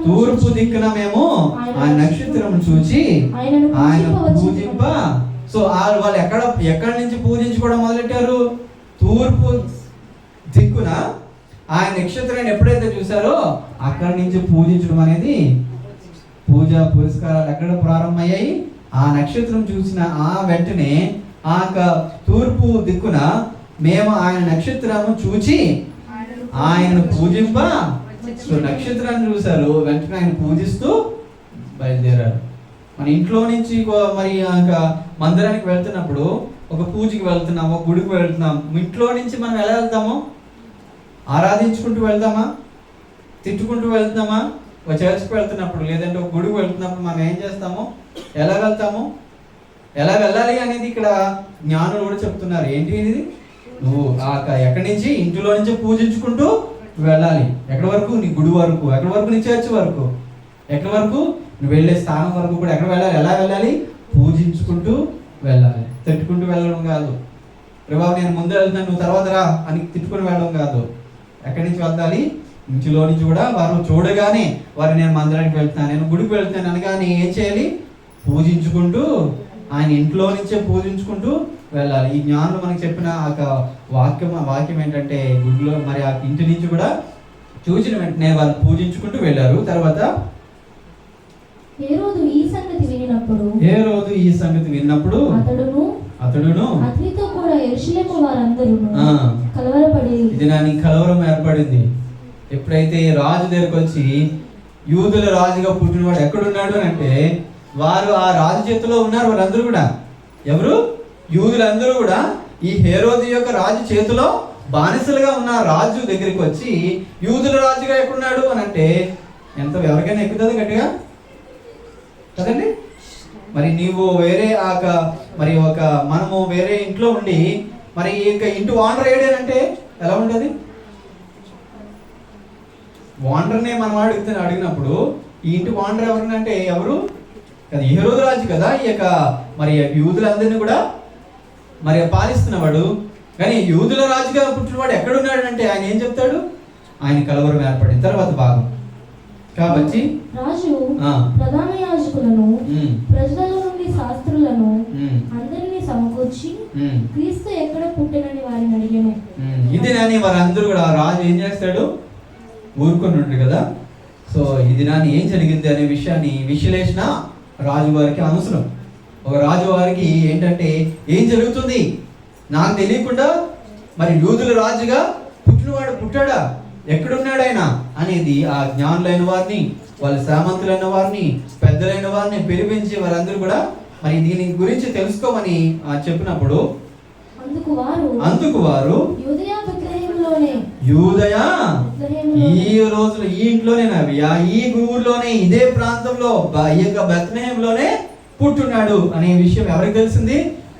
తూర్పు దిక్కున మేము ఆయన నక్షత్రం చూచి ఆయన పూజింప. సో వాళ్ళు ఎక్కడి నుంచి పూజించుకోవడం మొదలెట్టారు? తూర్పు దిక్కున ఆయన నక్షత్రాన్ని ఎప్పుడైతే చూసారో అక్కడి నుంచి పూజించడం అనేది, పూజా పురస్కారాలు ఎక్కడ ప్రారంభమయ్యాయి? ఆ నక్షత్రం చూసిన వెంటనే తూర్పు దిక్కున మేము ఆయన నక్షత్రము చూచి ఆయనను పూజింప. సో నక్షత్రాన్ని చూశారు, వెంటనే ఆయన పూజిస్తూ బయలుదేరారు. మన ఇంట్లో నుంచి మరి మందిరానికి వెళ్తున్నప్పుడు, ఒక పూజకి వెళ్తున్నాము, ఒక గుడికి వెళ్తున్నాం, ఇంట్లో నుంచి మనం ఎలా వెళ్తాము? ఆరాధించుకుంటూ వెళ్తామా? తిట్టుకుంటూ వెళ్తామా? ఒక చర్చ్కి వెళ్తున్నప్పుడు లేదంటే ఒక గుడికి వెళ్తున్నప్పుడు మనం ఏం చేస్తాము? ఎలా వెళ్తాము? ఎలా వెళ్ళాలి అనేది ఇక్కడ జ్ఞానులు కూడా చెప్తున్నారు. ఏంటి ఇది? నువ్వు ఎక్కడి నుంచి? ఇంటిలో నుంచి పూజించుకుంటూ వెళ్ళాలి. ఎక్కడి వరకు? నీ గుడి వరకు. ఎక్కడి వరకు? నీ చర్చ్ వరకు. ఎక్కడి వరకు? నువ్వు వెళ్ళే స్థానం వరకు కూడా ఎక్కడ వెళ్ళాలి? ఎలా వెళ్ళాలి? పూజించుకుంటూ వెళ్ళాలి. తిట్టుకుంటూ వెళ్ళడం కాదు. ప్రభావ నేను ముందు వెళ్తున్నాను, నువ్వు తర్వాత రా అని తిట్టుకుని వెళ్ళడం కాదు. ఎక్కడి నుంచి వెళ్ళాలి? ఇంటిలో నుంచి కూడా వారు చూడగానే వారు నేను మందిరానికి వెళ్తున్నాను, నేను గుడికి వెళ్తున్నాను అనగానే ఏం చేయాలి? పూజించుకుంటూ, ఆయన ఇంట్లో నుంచే పూజించుకుంటూ వెళ్ళాలి. ఈ జ్ఞానులు మనకు చెప్పిన వాక్యం ఏంటంటే గుడిలో మరి ఇంటి నుంచి కూడా చూసిన వెంటనే వాళ్ళు పూజించుకుంటూ వెళ్ళారు. తర్వాత హేరోదు ఈ సంగతి విన్నప్పుడు అతడును అతనితో కూడా యెరూషలేము వారందరూ కలవరపడి, ఇది నాకు కలవరం ఏర్పడింది. ఎప్పుడైతే రాజు దగ్గరికి వచ్చి యూదుల రాజుగా పుట్టినవాడు ఎక్కడున్నాడు అని అంటే వారు ఆ రాజు చేతిలో ఉన్నారు. వారందరూ కూడా ఎవరు? యూదులందరూ కూడా ఈ హేరోదు యొక్క రాజు చేతిలో బానిసలుగా ఉన్న రాజు దగ్గరికి వచ్చి యూదుల రాజుగా ఎక్కడున్నాడు అని అంటే ఎవరికైనా ఎక్కుతుంది గట్టిగా కదండి. మరి నీవు వేరే మనము వేరే ఇంట్లో ఉండి మరి ఇంటి ఓనర్ ఏడేనంటే ఎలా ఉంటుంది? ఓనర్నే మనం అడిగినప్పుడు ఈ ఇంటి ఓనర్ ఎవరినంటే ఎవరు కదా? హేరోదు రాజు కదా. ఈ యొక్క మరి యూదులందరినీ కూడా మరి పాలిస్తున్నవాడు. కానీ యూదుల రాజుగా పుట్టినవాడు ఎక్కడున్నాడు అంటే ఆయన ఏం చెప్తాడు? ఆయన కలవరం ఏర్పడిన తర్వాత భాగం కాబట్టి రాజు ప్రధాన యాజకులను ప్రజల నుండి శాస్త్రులను అందరినీ సమకూర్చి క్రీస్తు ఎక్కడ పుట్టినని వారిని అడిగాను. ఇది నాని వారందరూ కూడా రాజు ఏం చేస్తాడు? ఊరుకొని ఉండు కదా. సో ఇది నాని ఏం జరిగింది అనే విషయాన్ని విశ్లేషణ రాజు వారికి అవసరం. ఒక రాజు వారికి ఏంటంటే ఏం జరుగుతుంది నాకు తెలియకుండా మరి యూదుల రాజుగా పుట్టినవాడు పుట్టాడా, ఎక్కడున్నాడు ఆయన అనేది ఆ జ్ఞానులైన వారిని, వాళ్ళ సామంతులైన వారిని, పెద్దలైన వారిని పిలిపించి వారందరూ కూడా మరి దీని గురించి తెలుసుకోమని చెప్పినప్పుడు అందుకు వారు యూదయ ఈ రోజులు ఈ ఇంట్లోనే ఈ ఊర్లోనే ఇదే ప్రాంతంలో ఈ యొక్క బెత్లెహేంలోనే పుట్టున్నాడు అనే విషయం ఎవరికి తెలిసింది?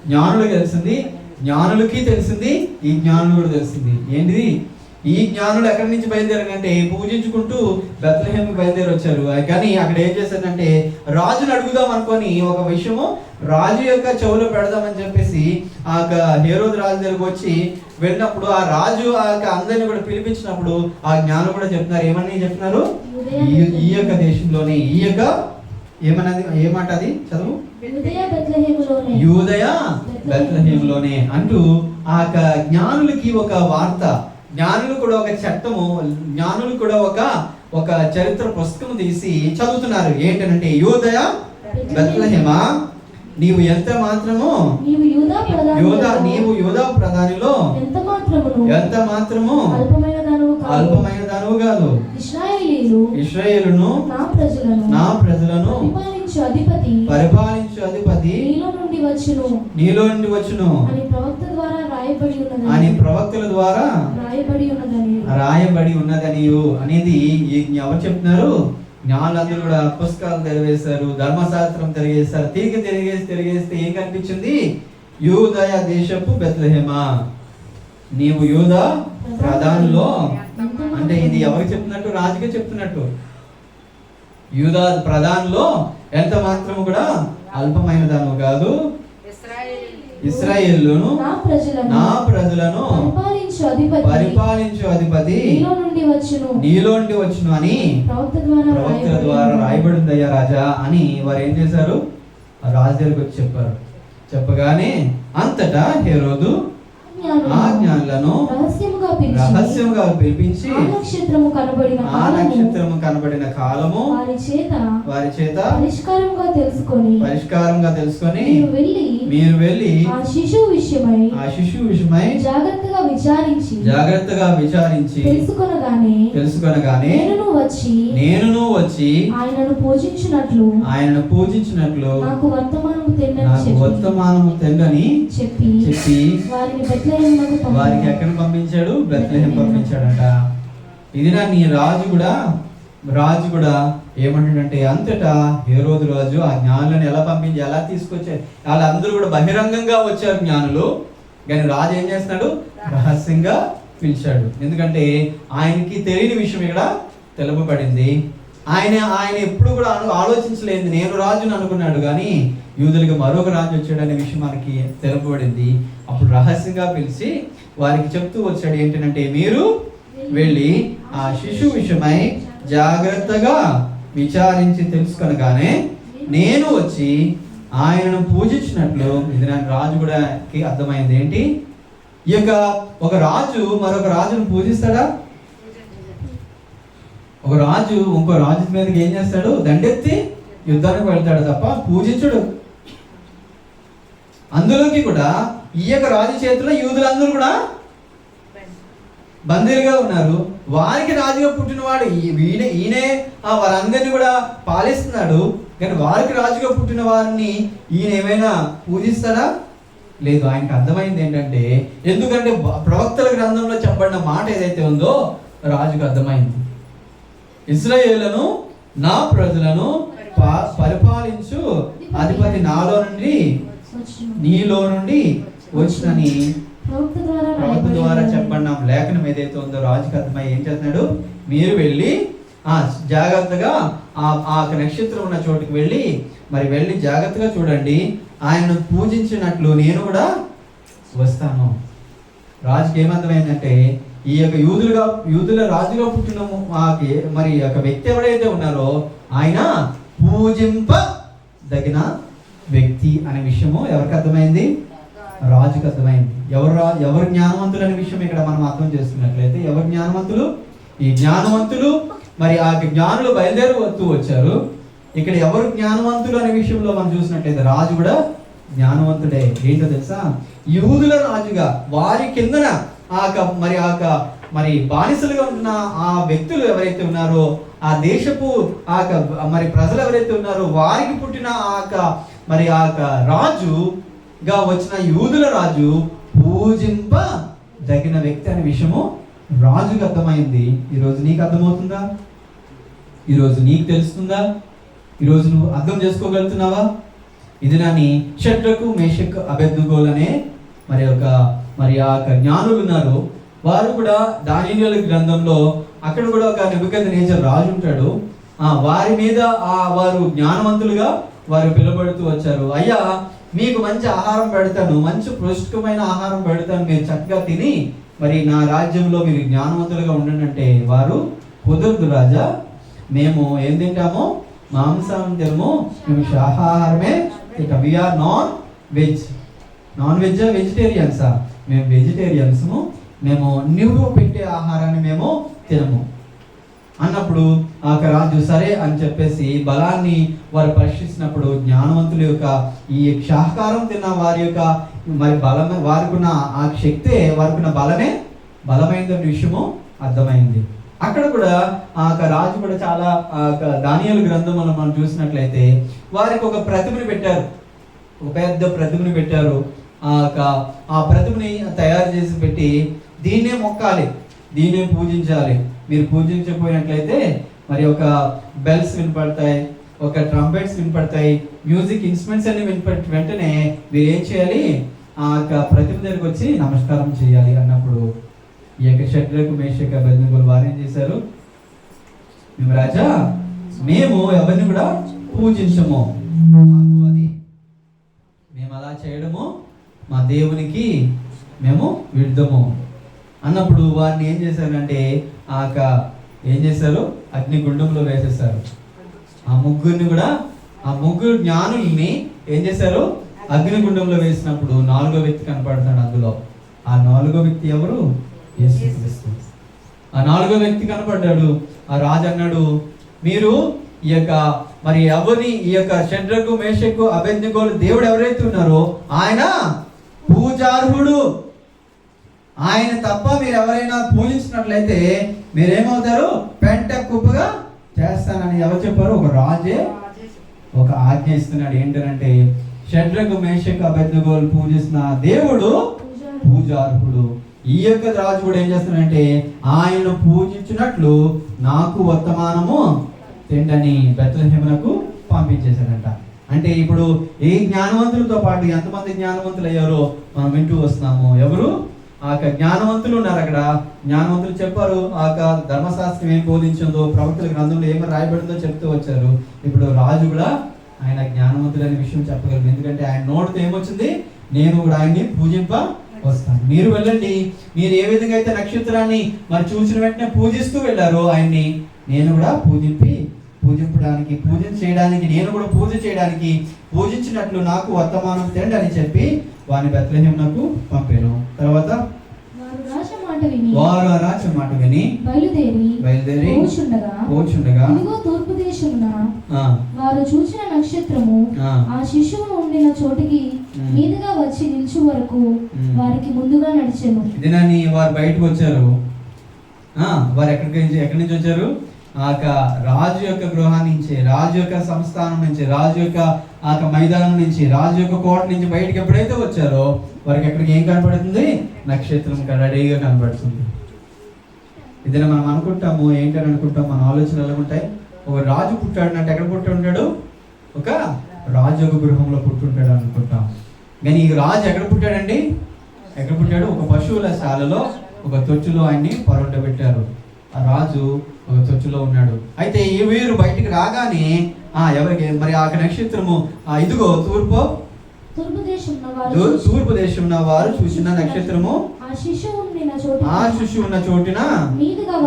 జ్ఞానులకు తెలిసింది. జ్ఞానులకి తెలిసింది, ఈ జ్ఞానులు కూడా తెలిసింది. ఏంటిది? ఈ జ్ఞానులు ఎక్కడి నుంచి బయలుదేరారంటే పూజించుకుంటూ బెత్లెహేంకి బయలుదేరి వచ్చారు. కానీ అక్కడ ఏం చేశారంటే రాజును అడుగుదాం అనుకొని ఒక విషయము రాజు యొక్క చెవులో పెడదామని చెప్పేసి ఆ హేరోదు రాజు దగ్గరకు వచ్చి వెళ్ళినప్పుడు ఆ రాజు ఆ అందరిని కూడా పిలిపించినప్పుడు ఆ జ్ఞానులు కూడా చెప్తున్నారు. ఏమని చెప్తున్నారు? ఈ యొక్క దేశంలోనే ఈ యొక్క ఏమాట అది చదువు యూదయ బెత్లెహేంలోనే అంటూ ఆ జ్ఞానులకి ఒక వార్త, జ్ఞానులు కూడా ఒక చట్టము, జ్ఞానులు కూడా ఒక చరిత్ర పుస్తకం తీసి చదువుతున్నారు. ఏంటంటే యూదయ బెత్లెహేమా నీవు ఎంత మాత్రము నీవు యూదా ప్రధానిలో ఎంత మాత్రము అల్పమైన దానవు కాదు. ఇశ్రాయేలును నా ప్రజలను పరిపాలించు అధిపతి నీలో నుండి వచ్చును అని ప్రవక్తల ద్వారా రాయబడి ఉన్నదని అనేది ఎవరు చెప్తున్నారు? జ్ఞానులందరూ కూడా పుస్తకాలు తిరిగేశారు, ధర్మశాస్త్రం తిరిగేశారు. తిరిగేస్తే ఏం కనిపించింది? యూదయ దేశపు బెత్లెహేమా నీవు యూదా ప్రధానిలో, అంటే ఇది ఎవరికి చెప్తున్నట్టు? రాజుగా చెప్తున్నట్టు. యూదా ప్రధానిలో ఎంత మాత్రము కూడా అల్పమైన దానవు కాదు. ఇశ్రాయేలును నా ప్రజలను పరిపాలించు అధిపతి నీలో నుండి వచ్చును అని ప్రవక్తల ద్వారా రాయబడిందయ్యా రాజా అని వారు ఏం చేశారు? రాజు దగ్గరికి వచ్చి చెప్పారు. చెప్పగానే అంతటా హేరోదు ఆ జ్ఞానులను రహస్యముగా పిలిపించి ఆ నక్షత్రము కనబడిన కాలము వారి చేత పరిష్కారంగా తెలుసుకొని మీరు వెళ్ళి ఆ శిశువు విషయమై జాగ్రత్తగా విచారించి తెలుసుకొనగానే నేనును వచ్చి ఆయనను పూజించినట్లు నాకు వర్తమానము తెండని చెప్పి వారికి ఎక్కడ పంపించాడు? బెత్లెహేం పంపించాడట. ఇది నీ రాజు కూడా ఏమంటాడంటే అంతటా హేరోదు రాజు ఆ జ్ఞానులను ఎలా పంపించి ఎలా తీసుకొచ్చారు? వాళ్ళందరూ కూడా బహిరంగంగా వచ్చారు జ్ఞానులు, కానీ రాజు ఏం చేస్తున్నాడు? రహస్యంగా పిలిచాడు. ఎందుకంటే ఆయనకి తెలియని విషయం ఇక్కడ తెలుపబడింది. ఆయన ఎప్పుడు కూడా ఆలోచించలేదు. నేను రాజుని అనుకున్నాడు, కానీ యూదులకు మరొక రాజు వచ్చాడనే విషయం మనకి తెలుపబడింది. అప్పుడు రహస్యంగా పిలిచి వారికి చెప్తూ వచ్చాడు ఏంటంటే మీరు వెళ్ళి ఆ శిశువు విషయమై జాగ్రత్తగా విచారించి తెలుసుకొనగానే నేను వచ్చి ఆయనను పూజించినట్లు. ఇది నాకు రాజు కూడా అర్థమైంది. ఏంటి? ఈ యొక్క ఒక రాజు మరొక రాజును పూజిస్తాడా? ఒక రాజు ఇంకో రాజు మీదకి ఏం చేస్తాడు? దండెత్తి యుద్ధానికి వెళ్తాడు తప్ప పూజించుడు. అందులోకి కూడా ఈ యొక్క రాజు చేతిలో యూదులందరూ కూడా బందీలుగా ఉన్నారు. వారికి రాజుగా పుట్టినవాడు ఈయనే వారందరినీ కూడా పాలిస్తున్నాడు. కానీ వారికి రాజుగా పుట్టిన వారిని ఈయన ఏమైనా పూజిస్తాడా? లేదు. ఆయనకు అర్థమైంది ఏంటంటే, ఎందుకంటే ప్రవక్తల గ్రంథంలో చెప్పబడిన మాట ఏదైతే ఉందో రాజుకు అర్థమైంది. ఇశ్రాయేలును నా ప్రజలను పరిపాలించు అధిపతి నాలో నుండి నీలో నుండి వచ్చినని ప్రవక్త ద్వారా ప్రవక్త ద్వారా చెప్పండి లేఖనం ఏదైతే ఉందో రాజుకి అర్థమై ఏం చేస్తున్నాడు, మీరు వెళ్ళి జాగ్రత్తగా ఆ నక్షత్రం ఉన్న చోటుకి వెళ్ళి జాగ్రత్తగా చూడండి, ఆయనను పూజించినట్లు నేను కూడా వస్తాను. రాజుకి ఏమర్థమైందంటే ఈ యొక్క యూదుల రాజుగా పుట్టిన మరి యొక్క వ్యక్తి ఎవరైతే ఉన్నారో ఆయన పూజింపదగిన వ్యక్తి అనే విషయము ఎవరికి అర్థమైంది, రాజుకి అర్థమైంది. ఎవరు జ్ఞానవంతులు అనే విషయం ఇక్కడ మనం అర్థం చేసుకున్నట్లయితే ఎవరు జ్ఞానవంతులు, ఈ జ్ఞానవంతులు మరి ఆ జ్ఞానులు బయలుదేరి వచ్చారు. ఇక్కడ ఎవరు జ్ఞానవంతులు అనే విషయంలో మనం చూసినట్లయితే రాజు కూడా జ్ఞానవంతుడే. ఏంటో తెలుసా, యూదుల రాజుగా వారి కిందన మరి బానిసలుగా ఉన్న ఆ వ్యక్తులు ఎవరైతే ఉన్నారో, ఆ దేశపు మరి ప్రజలు ఎవరైతే ఉన్నారో వారికి పుట్టిన రాజుగా వచ్చిన యూదుల రాజు పూజింపదగిన వ్యక్తి అనే విషయము రాజుకి అర్థమైంది. ఈరోజు నీకు అర్థమవుతుందా? ఈరోజు నీకు తెలుస్తుందా? ఈరోజు నువ్వు అర్థం చేసుకోగలుగుతున్నావా? ఇది నాని షడ్రకు మేషక్ అబేద్నెగోలు అనే మరి ఆ జ్ఞానులు ఉన్నారు. వారు కూడా దానియేలు గ్రంథంలో అక్కడ కూడా ఒక నెబుకద్నెజర్ రాజు ఉంటాడు. వారి మీద వారు జ్ఞానవంతులుగా వారు పిలువబడుతూ వచ్చారు. అయ్యా, మీకు మంచి ఆహారం పెడతాను, మంచి పౌష్టికమైన ఆహారం పెడతాను, మీరు చక్కగా తిని మరి నా రాజ్యంలో మీరు జ్ఞానవంతులుగా ఉండండి అంటే వారు కుదరదు రాజా, మేము ఏం తింటామో మాంసం తినము, మేము శాకాహారమే తింటాం. వీఆర్ నాన్ వెజిటేరియన్సా? మేము వెజిటేరియన్స్ము, మేము నువ్వు పెట్టే ఆహారాన్ని మేము తినము అన్నప్పుడు ఆ రాజు సరే అని చెప్పేసి బలాన్ని వారు పరీక్షించినప్పుడు జ్ఞానవంతుల యొక్క ఈ శాకాహారం తిన్న వారి యొక్క మరి బలమే వారికి ఉన్న ఆ శక్తే వారికి ఉన్న బలమైందనే విషయము అర్థమైంది. అక్కడ కూడా ఆ రాజు కూడా చాలా దానియేలు గ్రంథంలో మనం చూసినట్లయితే వారికి ఒక ప్రతిమని పెట్టారు, ఒక పెద్ద ప్రతిమని పెట్టారు. ఆ ప్రతిమని తయారు చేసి పెట్టి దీన్నే మొక్కాలి, దీన్నే పూజించాలి. మీరు పూజించకపోయినట్లయితే మరి ఒక బెల్స్ వినపడతాయి, ఒక ట్రంపెట్స్ వినపడతాయి, మ్యూజిక్ ఇన్స్ట్రుమెంట్స్ అన్ని వెంటనే మీరు ఏం చేయాలి, ఆ ప్రతిమ దగ్గరికి వచ్చి నమస్కారం చేయాలి అన్నప్పుడు ఈ యొక్క షడ్రకు మేషక్ అబేద్నెగోలు వారు ఏం చేశారు, మేము రాజా మేము ఎవరిని కూడా పూజించము, మేము అలా చేయడము మా దేవునికి మేము విడుదము అన్నప్పుడు వారిని ఏం చేశారంటే ఏం చేశారు, అగ్నిగుండంలో వేసేసారు. ఆ ముగ్గురు జ్ఞానుల్ని ఏం చేశారు, అగ్నిగుండంలో వేసినప్పుడు 4వ వ్యక్తి కనపడతాడు. అందులో ఆ 4వ వ్యక్తి ఎవరు, యేసుక్రీస్తు. ఆ 4వ వ్యక్తి కనపడ్డాడు. ఆ రాజు అన్నాడు, మీరు ఈ యొక్క మరి ఎవరిని ఈ యొక్క షడ్రకు మేషకు అబేద్నెగోలు దేవుడు ఎవరైతే ఉన్నారో ఆయన పూజార్హుడు, ఆయన తప్ప మీరు ఎవరైనా పూజించినట్లయితే మీరేమవుతారు, పెంట కుప్పగా చేస్తానని ఎవరు చెప్పారు, ఒక రాజే ఒక ఆజ్ఞ ఇస్తున్నాడు. ఏంటంటే షడ్రకు మేషకు అబేద్నెగోలు పూజిస్తున్న దేవుడు పూజార్హుడు. ఈ యొక్క రాజు కూడా ఏం చేస్తున్నాడంటే ఆయన పూజించినట్లు నాకు వర్తమానము తిండని బెత్లెహేమునకు పంపించేశాడంట. అంటే ఇప్పుడు ఏ జ్ఞానవంతులతో పాటు ఎంతమంది జ్ఞానవంతులు అయ్యారో మనం వింటూ వస్తున్నాము. ఎవరు ఆ జ్ఞానవంతులు ఉన్నారు. అక్కడ జ్ఞానవంతులు చెప్పారు, ఆ ధర్మశాస్త్రం ఏం బోధించిందో, ప్రవక్తల గ్రంథంలో ఏమి రాయబడిందో చెప్తూ వచ్చారు. ఇప్పుడు రాజు కూడా ఆయన జ్ఞానవంతులు అనే విషయం చెప్పగలరు. ఎందుకంటే ఆయన నోటితో ఏమొచ్చింది, నేను కూడా ఆయన్ని పూజింప వస్తాను. మీరు వెళ్ళండి, మీరు ఏ విధంగా అయితే నక్షత్రాన్ని మరి చూసిన వెంటనే పూజిస్తూ వెళ్ళారో ఆయన్ని, నేను కూడా పూజించడానికి నేను కూడా పూజ చేయడానికి పూజించినట్లు నాకు వర్తమానం తెండి అని చెప్పి వారిని బెత్లెహేమునకు పంపాను. తర్వాత వారు ఆ రాజు మాట విని బయలుదేరి పోచుండగా తూర్పు దేశమున వారు చూసిన నక్షత్రము ఆ శిశువు ఉండిన చోటికి మీదుగా వచ్చి నిల్చు వరకు వారికి ముందుగా నడిచాను. ఇదేనని వారు బయటకు వచ్చారు. వారు ఎక్కడి నుంచి వచ్చారు, ఆ రాజు యొక్క గృహం నుంచి, రాజు యొక్క సంస్థానం నుంచి, రాజు యొక్క ఆ మైదానం నుంచి, రాజు యొక్క కోట నుంచి బయటకు ఎప్పుడైతే వచ్చారో వారికి ఎక్కడికి ఏం కనపడుతుంది, నక్షత్రం రెడీగా కనపడుతుంది. ఇదైనా మనం అనుకుంటాము, ఏంటని అనుకుంటాం, మన ఆలోచనలు ఎలా ఉంటాయి, ఒక రాజు పుట్టాడు అంటే ఎక్కడ పుట్టి ఉంటాడు, ఒక రాజు యొక్క గృహంలో పుట్టుంటాడు అనుకుంటాం. కానీ ఈ రాజు ఎక్కడ పుట్టాడండి, ఎక్కడ పుట్టాడు? ఒక పశువుల శాలలో ఒక తొట్టులో ఆయన్ని పరుండబెట్టారు. ఆ రాజు ఒక తొట్టులో ఉన్నాడు. అయితే ఈ వీరు బయటికి రాగానే ఎవరికి మరి ఆ నక్షత్రము ఇదిగో తూర్పు దేశం ఉన్న వారు చూసిన నక్షత్రము ఆ శిశువు ఉన్న చోటున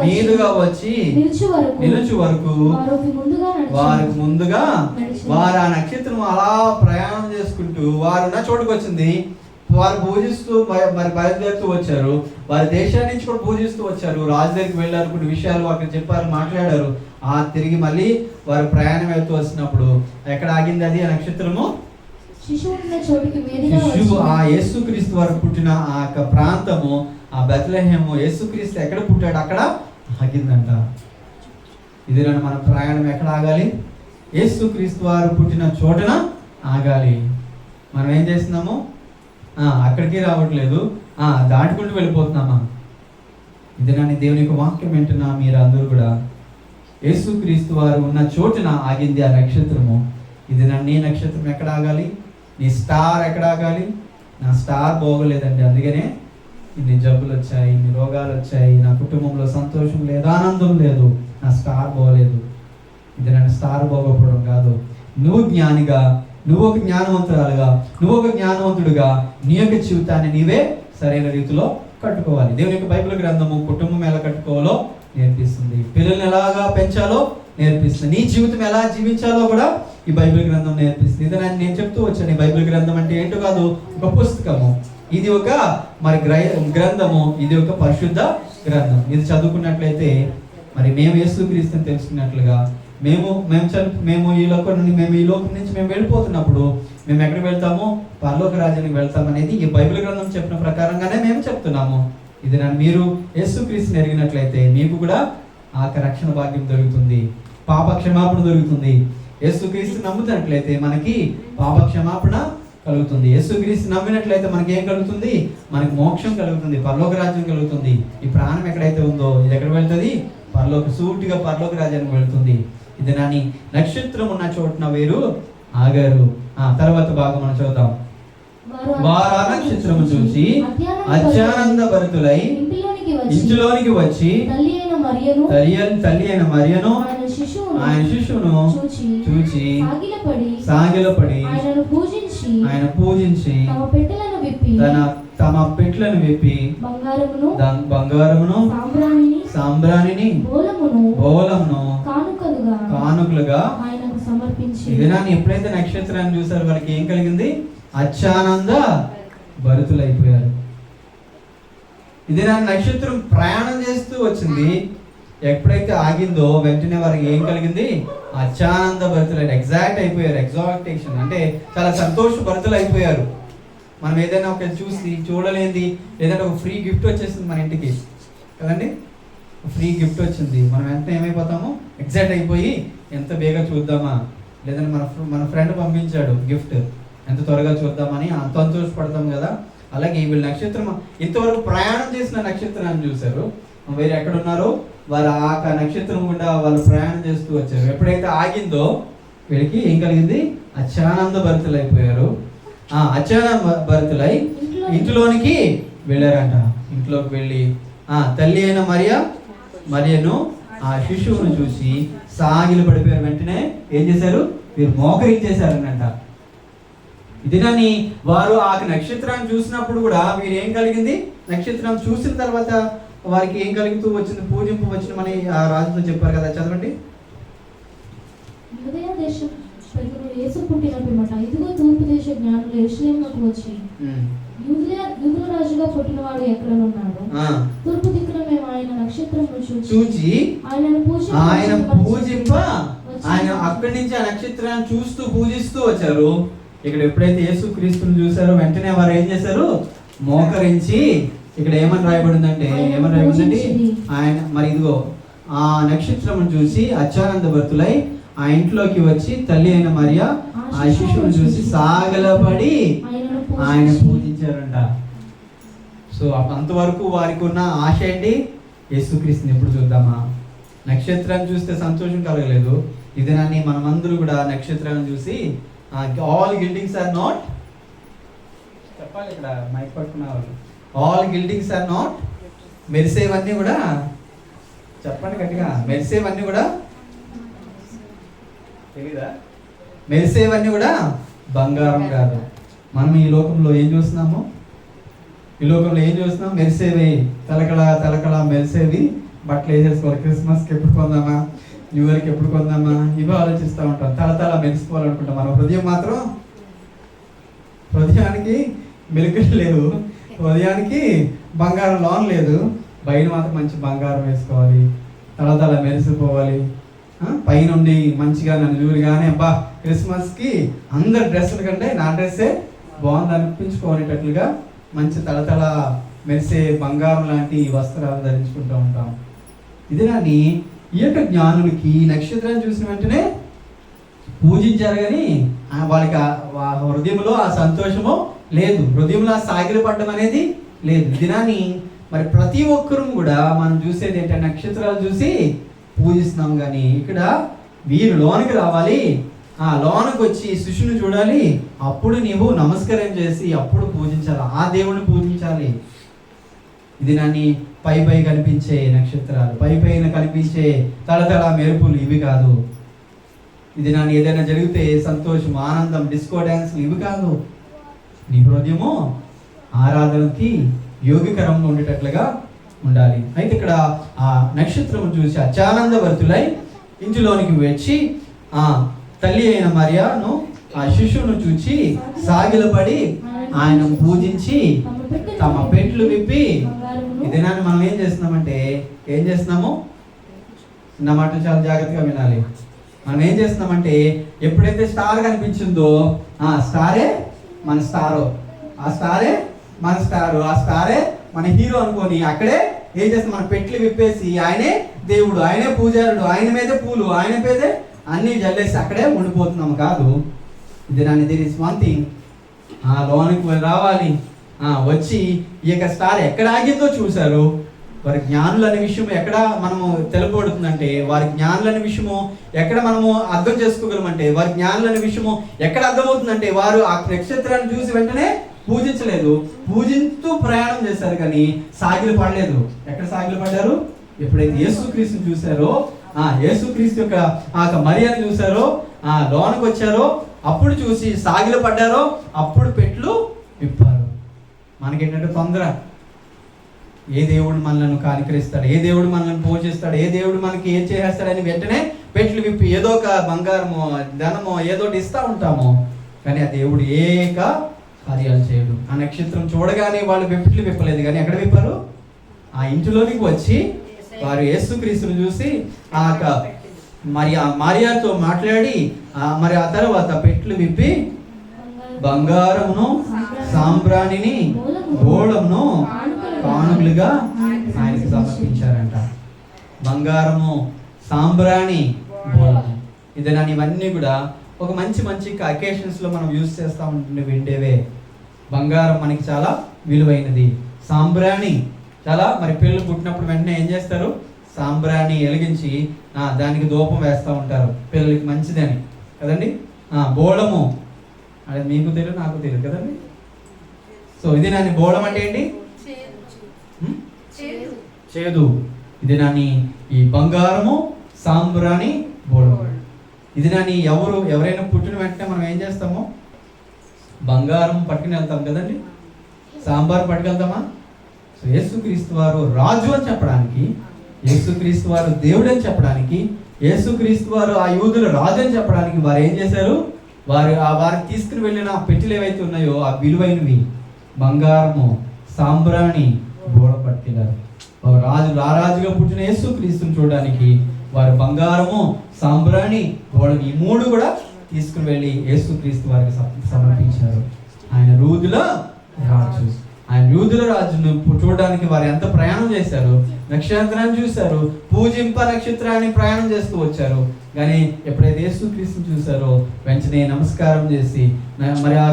మీదుగా వచ్చి నిలుచు వరకు వారికి ముందుగా వారు ఆ నక్షత్రం అలా ప్రయాణం చేసుకుంటూ వారు ఉన్న చోటుకు వచ్చింది. వారు పూజిస్తూ మరి బయలుదేరుతూ వచ్చారు. వారి దేశాన్ని నుంచి కూడా పూజిస్తూ వచ్చారు. రాజు దగ్గరికి వెళ్ళారు, కొన్ని విషయాలు అక్కడ చెప్పారు, మాట్లాడారు. తిరిగి మళ్ళీ వారు ప్రయాణం వెళ్తూ వస్తున్నప్పుడు ఎక్కడ ఆగింది అది? ఆ నక్షత్రము శిశువు ఆ యేసుక్రీస్తు వారు పుట్టిన ఆ యొక్క ప్రాంతము, ఆ బెత్లెహేము, యేసుక్రీస్తు ఎక్కడ పుట్టాడు అక్కడ ఆగిందంట. ఇది మన ప్రయాణం ఎక్కడ ఆగాలి? యేసుక్రీస్తు వారు పుట్టిన చోటన ఆగాలి. మనం ఏం చేస్తున్నాము? అక్కడికి రావట్లేదు, దాటుకుంటూ వెళ్ళిపోతున్నామా? ఇది నన్ను దేవుని యొక్క వాక్యం వింటున్నా మీరు అందరూ కూడా యేసుక్రీస్తు వారు ఉన్న చోటున ఆగింది ఆ నక్షత్రము. ఇది నీ నక్షత్రం ఎక్కడ ఆగాలి? నీ స్టార్ ఎక్కడ ఆగాలి? నా స్టార్ బాగోలేదండి, అందుకనే ఇన్ని జబ్బులు వచ్చాయి, ఇన్ని రోగాలు వచ్చాయి, నా కుటుంబంలో సంతోషం లేదు, ఆనందం లేదు, నా స్టార్ బాగోలేదు. ఇది నన్ను స్టార్ బాగోపడం కాదు. నువ్వు జ్ఞానిగా, నువ్వు ఒక జ్ఞానవంతురాలుగా, నువ్వు ఒక జ్ఞానవంతుడుగా నీ యొక్క జీవితాన్ని నీవే సరైన రీతిలో కట్టుకోవాలి. దేవుని యొక్క బైబిల్ గ్రంథము కుటుంబం ఎలా కట్టుకోవాలో నేర్పిస్తుంది, పిల్లల్ని ఎలాగా పెంచాలో నేర్పిస్తుంది, నీ జీవితం ఎలా జీవించాలో కూడా ఈ బైబిల్ గ్రంథం నేర్పిస్తుంది. ఇది నేను చెప్తూ వచ్చాను. ఈ బైబిల్ గ్రంథం అంటే ఏంటో కాదు, ఒక పుస్తకము. ఇది ఒక మరి గ్రంథము, ఇది ఒక పరిశుద్ధ గ్రంథం. ఇది చదువుకున్నట్లయితే మరి మేము యేసుక్రీస్తుని తెలుసుకున్నట్లుగా మేము ఈ లోకం నుంచి మేము వెళ్ళిపోతున్నప్పుడు మేము ఎక్కడికి వెళ్తాము? పరలోక రాజ్యానికి వెళ్తాం అనేది ఈ బైబిల్ గ్రంథం చెప్పిన ప్రకారంగానే మేము చెప్తున్నాము. ఇది మీరు యేసుక్రీస్తుని ఎరిగినట్లయితే మీకు కూడా ఆ రక్షణ భాగ్యం దొరుకుతుంది, పాప క్షమాపణ దొరుకుతుంది. యేసుక్రీస్తు నమ్ముతున్నట్లయితే మనకి పాప క్షమాపణ కలుగుతుంది. యేసుక్రీస్తు నమ్మినట్లయితే మనకి ఏం కలుగుతుంది? మనకి మోక్షం కలుగుతుంది, పరలోక రాజ్యం కలుగుతుంది. ఈ ప్రాణం ఎక్కడైతే ఉందో ఇది ఎక్కడ వెళ్తుంది? సూటిగా పరలోక రాజ్యానికి వెళ్తుంది. ఇది నక్షత్రం ఉన్న చోటున వేరు ఆగారు. తర్వాత భాగం మనం చూద్దాం. వారు ఆ నక్షత్రము చూసి అత్యానంద భరితులై ఇంటిలోనికి వచ్చి తల్లి అయిన మరియను ఆయన శిశువును చూచి సాగిలపడి ఆయన పూజించి తమ పెట్టెలను విప్పి బంగారమును సాంబ్రాణిని బోలమును కానుకలుగా వినాన్ని ఎప్పుడైతే నక్షత్రాన్ని చూసారో వాళ్ళకి ఏం కలిగింది? అత్యానంద భరితులైపోయారు. ఇది నక్షత్రం ప్రయాణం చేస్తూ వచ్చింది. ఎప్పుడైతే ఆగిందో వెంటనే వారికి ఏం కలిగింది? అత్యానంద భరితులైన ఎగ్జాక్ట్ అయిపోయారు. ఎగ్జాక్టేషన్ అంటే చాలా సంతోష భరితులు అయిపోయారు. మనం ఏదైనా ఒక చూసి చూడలేంది, లేదంటే ఒక ఫ్రీ గిఫ్ట్ వచ్చేసింది మన ఇంటికి కదండి, ఫ్రీ గిఫ్ట్ వచ్చింది, మనం వెంటనే ఏమైపోతాము? ఎగ్జైట్ అయిపోయి ఎంత బేగా చూద్దామా, లేదంటే మన ఫ్రెండ్ పంపించాడు గిఫ్ట్, ఎంత త్వరగా చూద్దామని అంత సంతోషపడతాం కదా. అలాగే వీళ్ళ నక్షత్రం ఇంతవరకు ప్రయాణం చేసిన నక్షత్రాన్ని చూశారు. వేరే ఎక్కడున్నారో వారు ఆ నక్షత్రం గుండా వాళ్ళు ప్రయాణం చేస్తూ వచ్చారు. ఎప్పుడైతే ఆగిందో వీళ్ళకి ఏం కలిగింది? అత్యానంద భరితులైపోయారు. అత్యానంద భరితులై ఇంట్లోనికి వెళ్ళారంట. ఇంట్లోకి వెళ్ళి తల్లి అయిన మరియను ఆ శిశువును చూసి సాగిలు పడిపోయారు. వెంటనే ఏం చేశారు? వీరు మోకరించేశారనంట. ఇదినని వారు ఆ నక్షత్రాన్ని చూసినప్పుడు కూడా వీరు ఏం కలిగింది? నక్షత్రం చూసిన తర్వాత వారికి ఏం కలుగుతూ వచ్చింది? పూజింపు వచ్చినమని ఆ రాజుతో చెప్పారు కదా, చదవండి. యేసు పుట్టిన పిమ్మట ఇదిగో తూర్పు దేశ జ్ఞానులు యెరూషలేమునకు వచ్చి యూదుల రాజుగా పుట్టినవాడు ఎక్కడనున్నాడు? తూర్పు దిక్కున మేము ఆయన నక్షత్రమును చూచి ఆయన పూజింప ఆయన అక్కడి నుంచి ఆ నక్షత్రాన్ని చూస్తూ పూజిస్తూ వచ్చారు. ఇక్కడ ఎప్పుడైతే యేసుక్రీస్తుని చూసారో వెంటనే వారు ఏం చేశారు? మోకరించి, ఇక్కడ ఏమని రాయబడిందంటే ఆయన మరి ఇదిగో ఆ నక్షత్రమును చూసి అత్యానంద భరితులై ఆ ఇంట్లోకి వచ్చి తల్లి అయిన మరియ ఆ శిశువును చూసి సాగలపడి ఆయన పూజించారంట. సో అంతవరకు వారికి ఉన్న ఆశ ఏంటి? యేసుక్రీస్తుని ఎప్పుడు చూద్దామా. నక్షత్రాన్ని చూస్తే సంతోషం కలగలేదు. ఇదేనాన్ని మనమందరూ కూడా నక్షత్రాన్ని చూసి ఆల్ గిల్డింగ్స్ ఆర్ నాట్ చెప్పాలి. ఇక్కడ మైక్ పట్టుకున్న వాళ్ళు ఆల్ గిల్టింగ్స్ ఆర్ నాట్, మెరిసేవన్నీ కూడా, చెప్పండి గట్టిగా, మెరిసేవన్నీ కూడా తెలీదా? మెరిసేవన్నీ కూడా బంగారం కాదు. మనం ఈ లోకంలో ఏం చూస్తున్నాము? ఈ లోకంలో ఏం చూస్తున్నాం? మెరిసేవి, తలకళ మెరిసేవి బట్టలు వేసేసుకోవాలి. క్రిస్మస్కి ఎప్పుడు కొందామా, న్యూ ఇయర్కి ఎప్పుడు కొందామా, ఇవి ఆలోచిస్తూ ఉంటాం. తల మెరిసిపోవాలనుకుంటాం. మన హృదయం మాత్రం, హృదయానికి మెలుకలు లేవు, హృదయానికి బంగారం లోన్ లేదు. బయట మాత్రం మంచి బంగారం వేసుకోవాలి, తల మెరిసిపోవాలి. పైనుండి మంచిగా నన్ను చూడగానే అబ్బా క్రిస్మస్కి అందరి డ్రెస్సుల కంటే నా డ్రెస్సే బాగుంది అనిపించుకోనేటట్లుగా మంచి తల మెరిసే బంగారం లాంటి వస్త్రాలు ధరించుకుంటూ ఉంటాం. ఇది నాని ఈ యొక్క జ్ఞానులకి నక్షత్రాన్ని చూసిన వెంటనే పూజించారు, కానీ వాళ్ళకి హృదయంలో ఆ సంతోషము లేదు, హృదయంలో ఆ సాగిలి పడ్డం అనేది లేదు. దినాన్ని మరి ప్రతి ఒక్కరూ కూడా మనం చూసేది ఏంటంటే నక్షత్రాలు చూసి పూజిస్తున్నాం. కానీ ఇక్కడ వీరు లోనికి రావాలి, ఆ లోనికి వచ్చి శిష్యుని చూడాలి, అప్పుడు నీవు నమస్కారం చేసి అప్పుడు పూజించాలి, ఆ దేవుని పూజించాలి. ఇది నాన్ని పై కనిపించే నక్షత్రాలు, పైన కనిపించే తళతళ మెరుపులు ఇవి కాదు. ఇది నాన్న ఏదైనా జరిగితే సంతోషం, ఆనందం, డిస్కో డ్యాన్స్లు ఇవి కాదు. నీ హృదయము ఆరాధనకి యోగికరంగా ఉండేటట్లుగా ఉండాలి. అయితే ఇక్కడ ఆ నక్షత్రం చూసి అత్యానందభరితులై ఇంటిలోనికి వచ్చి ఆ తల్లి అయిన మరియను ఆ శిశువును చూచి సాగిలపడి ఆయన పూజించి తమ పెట్లు విప్పి, ఇదేనాన్ని మనం ఏం చేస్తున్నామంటే ఏం చేస్తున్నాము? నా మాటలు చాలా జాగ్రత్తగా వినాలి. మనం ఏం చేస్తున్నామంటే ఎప్పుడైతే స్టార్ కనిపించిందో ఆ స్టారే మన స్టారు, ఆ స్టారే మన స్టారు, ఆ స్టారే మన హీరో అనుకొని అక్కడే ఏం చేస్తాం? మన పెట్లు విప్పేసి ఆయనే దేవుడు, ఆయనే పూజారుడు, ఆయన మీదే పూలు, ఆయన మీదే అన్నీ జల్లేసి అక్కడే ఉండిపోతున్నాము కాదు. ఇది నన్ను దిర్ ఇస్ వన్ థింగ్, ఆ లోనికి రావాలి. వచ్చి ఈ యొక్క స్టార్ ఎక్కడ ఆగిందో చూశారు. వారి జ్ఞానులు అనే విషయం ఎక్కడ మనము తెలుపబడుతుందంటే, వారి జ్ఞానులు అనే విషయము ఎక్కడ మనము అర్థం చేసుకోగలమంటే, వారి జ్ఞానులు అనే విషయము ఎక్కడ అర్థమవుతుందంటే, వారు ఆ నక్షత్రాన్ని చూసి వెంటనే పూజించలేదు, పూజించూ ప్రయాణం చేశారు, కానీ సాగిలు పడలేదు. ఎక్కడ సాగిలు పడ్డారు? ఎప్పుడైతే యేసుక్రీస్తుని చూశారో, యేసుక్రీస్తు యొక్క ఆ మరియను చూశారో, లోనికి వచ్చారో, అప్పుడు చూసి సాగిలు పడ్డారో, అప్పుడు పెట్లు విప్పారు. మనకేంటంటే తొందర, ఏ దేవుడు మనల్ని కానికరిస్తాడు, ఏ దేవుడు మనల్ని పోషిస్తాడు, ఏ దేవుడు మనకి ఏం చేసేస్తాడని వెంటనే పెట్లు విప్పి ఏదో ఒక బంగారమో ధనమో ఏదోటి ఇస్తూ ఉంటాము, కానీ ఆ దేవుడు ఏక కార్యాలు చేయడు. ఆ నక్షత్రం చూడగానే వాళ్ళు పెట్లు విప్పలేదు, కానీ ఎక్కడ విప్పారు? ఆ ఇంటిలోనికి వచ్చి వారు యేసుక్రీస్తుని చూసి మరి ఆ మరియాతో మాట్లాడి మరి ఆ తర్వాత పెట్లు విప్పి బంగారమును సాంబ్రాణిని గోళమును కానుకలుగా ఆయనకి సమర్పించారంట. బంగారము, సాంబ్రాణి, గోళము, ఇది నన్ను ఇవన్నీ కూడా ఒక మంచి మంచి అకేషన్స్లో మనం యూజ్ చేస్తూ ఉంటుండే విండేవే. బంగారం మనకి చాలా విలువైనది. సాంబ్రాణి చాలా, మరి పిల్లలు పుట్టినప్పుడు వెంటనే ఏం చేస్తారు? సాంబ్రాణి వెలిగించి దానికి ధూపం వేస్తూ ఉంటారు, పిల్లలకి మంచిదని కదండి. బోళము, అది మీకు తెలియదు నాకు తెలియదు కదండి. సో ఇది నాని బోళం అంటే ఏంటి? చేదు. ఇది నాని ఈ బంగారము, సాంబ్రాణి, బోళము. ఇది నాని ఎవరైనా పుట్టిన వెంటనే మనం ఏం చేస్తామో బంగారం పట్టుకుని వెళ్తాం కదండి, సాంబార్ పట్టుకెళ్తామా? సో యేసుక్రీస్తు వారు రాజు అని చెప్పడానికి, యేసుక్రీస్తు వారు దేవుడు అని చెప్పడానికి, యేసుక్రీస్తు వారు ఆ యూదుల రాజు అని చెప్పడానికి వారు ఏం చేశారు? వారికి తీసుకుని వెళ్ళిన పెట్టెలు ఏవైతే ఉన్నాయో ఆ విలువైనవి బంగారము, సాంబ్రాణి, గోడ పట్టుకెళ్ళారు. రారాజుగా పుట్టిన యేసుక్రీస్తుని చూడడానికి వారు బంగారము, సాంబ్రాణి, గోడని ఈ మూడు కూడా తీసుకుని వెళ్ళి యేసుక్రీస్తు వారికి సమర్పించారు. ఆయన యూదుల రాజు, ఆయన యూదుల రాజును చూడడానికి వారు ఎంత ప్రయాణం చేశారు, నక్షత్రాన్ని చూశారు, పూజింప నక్షత్రాన్ని ప్రయాణం చేస్తూ వచ్చారు. కానీ ఎప్పుడైతే యేసుక్రీస్తుని చూశారో వెంటనే నమస్కారం చేసి మరి ఆ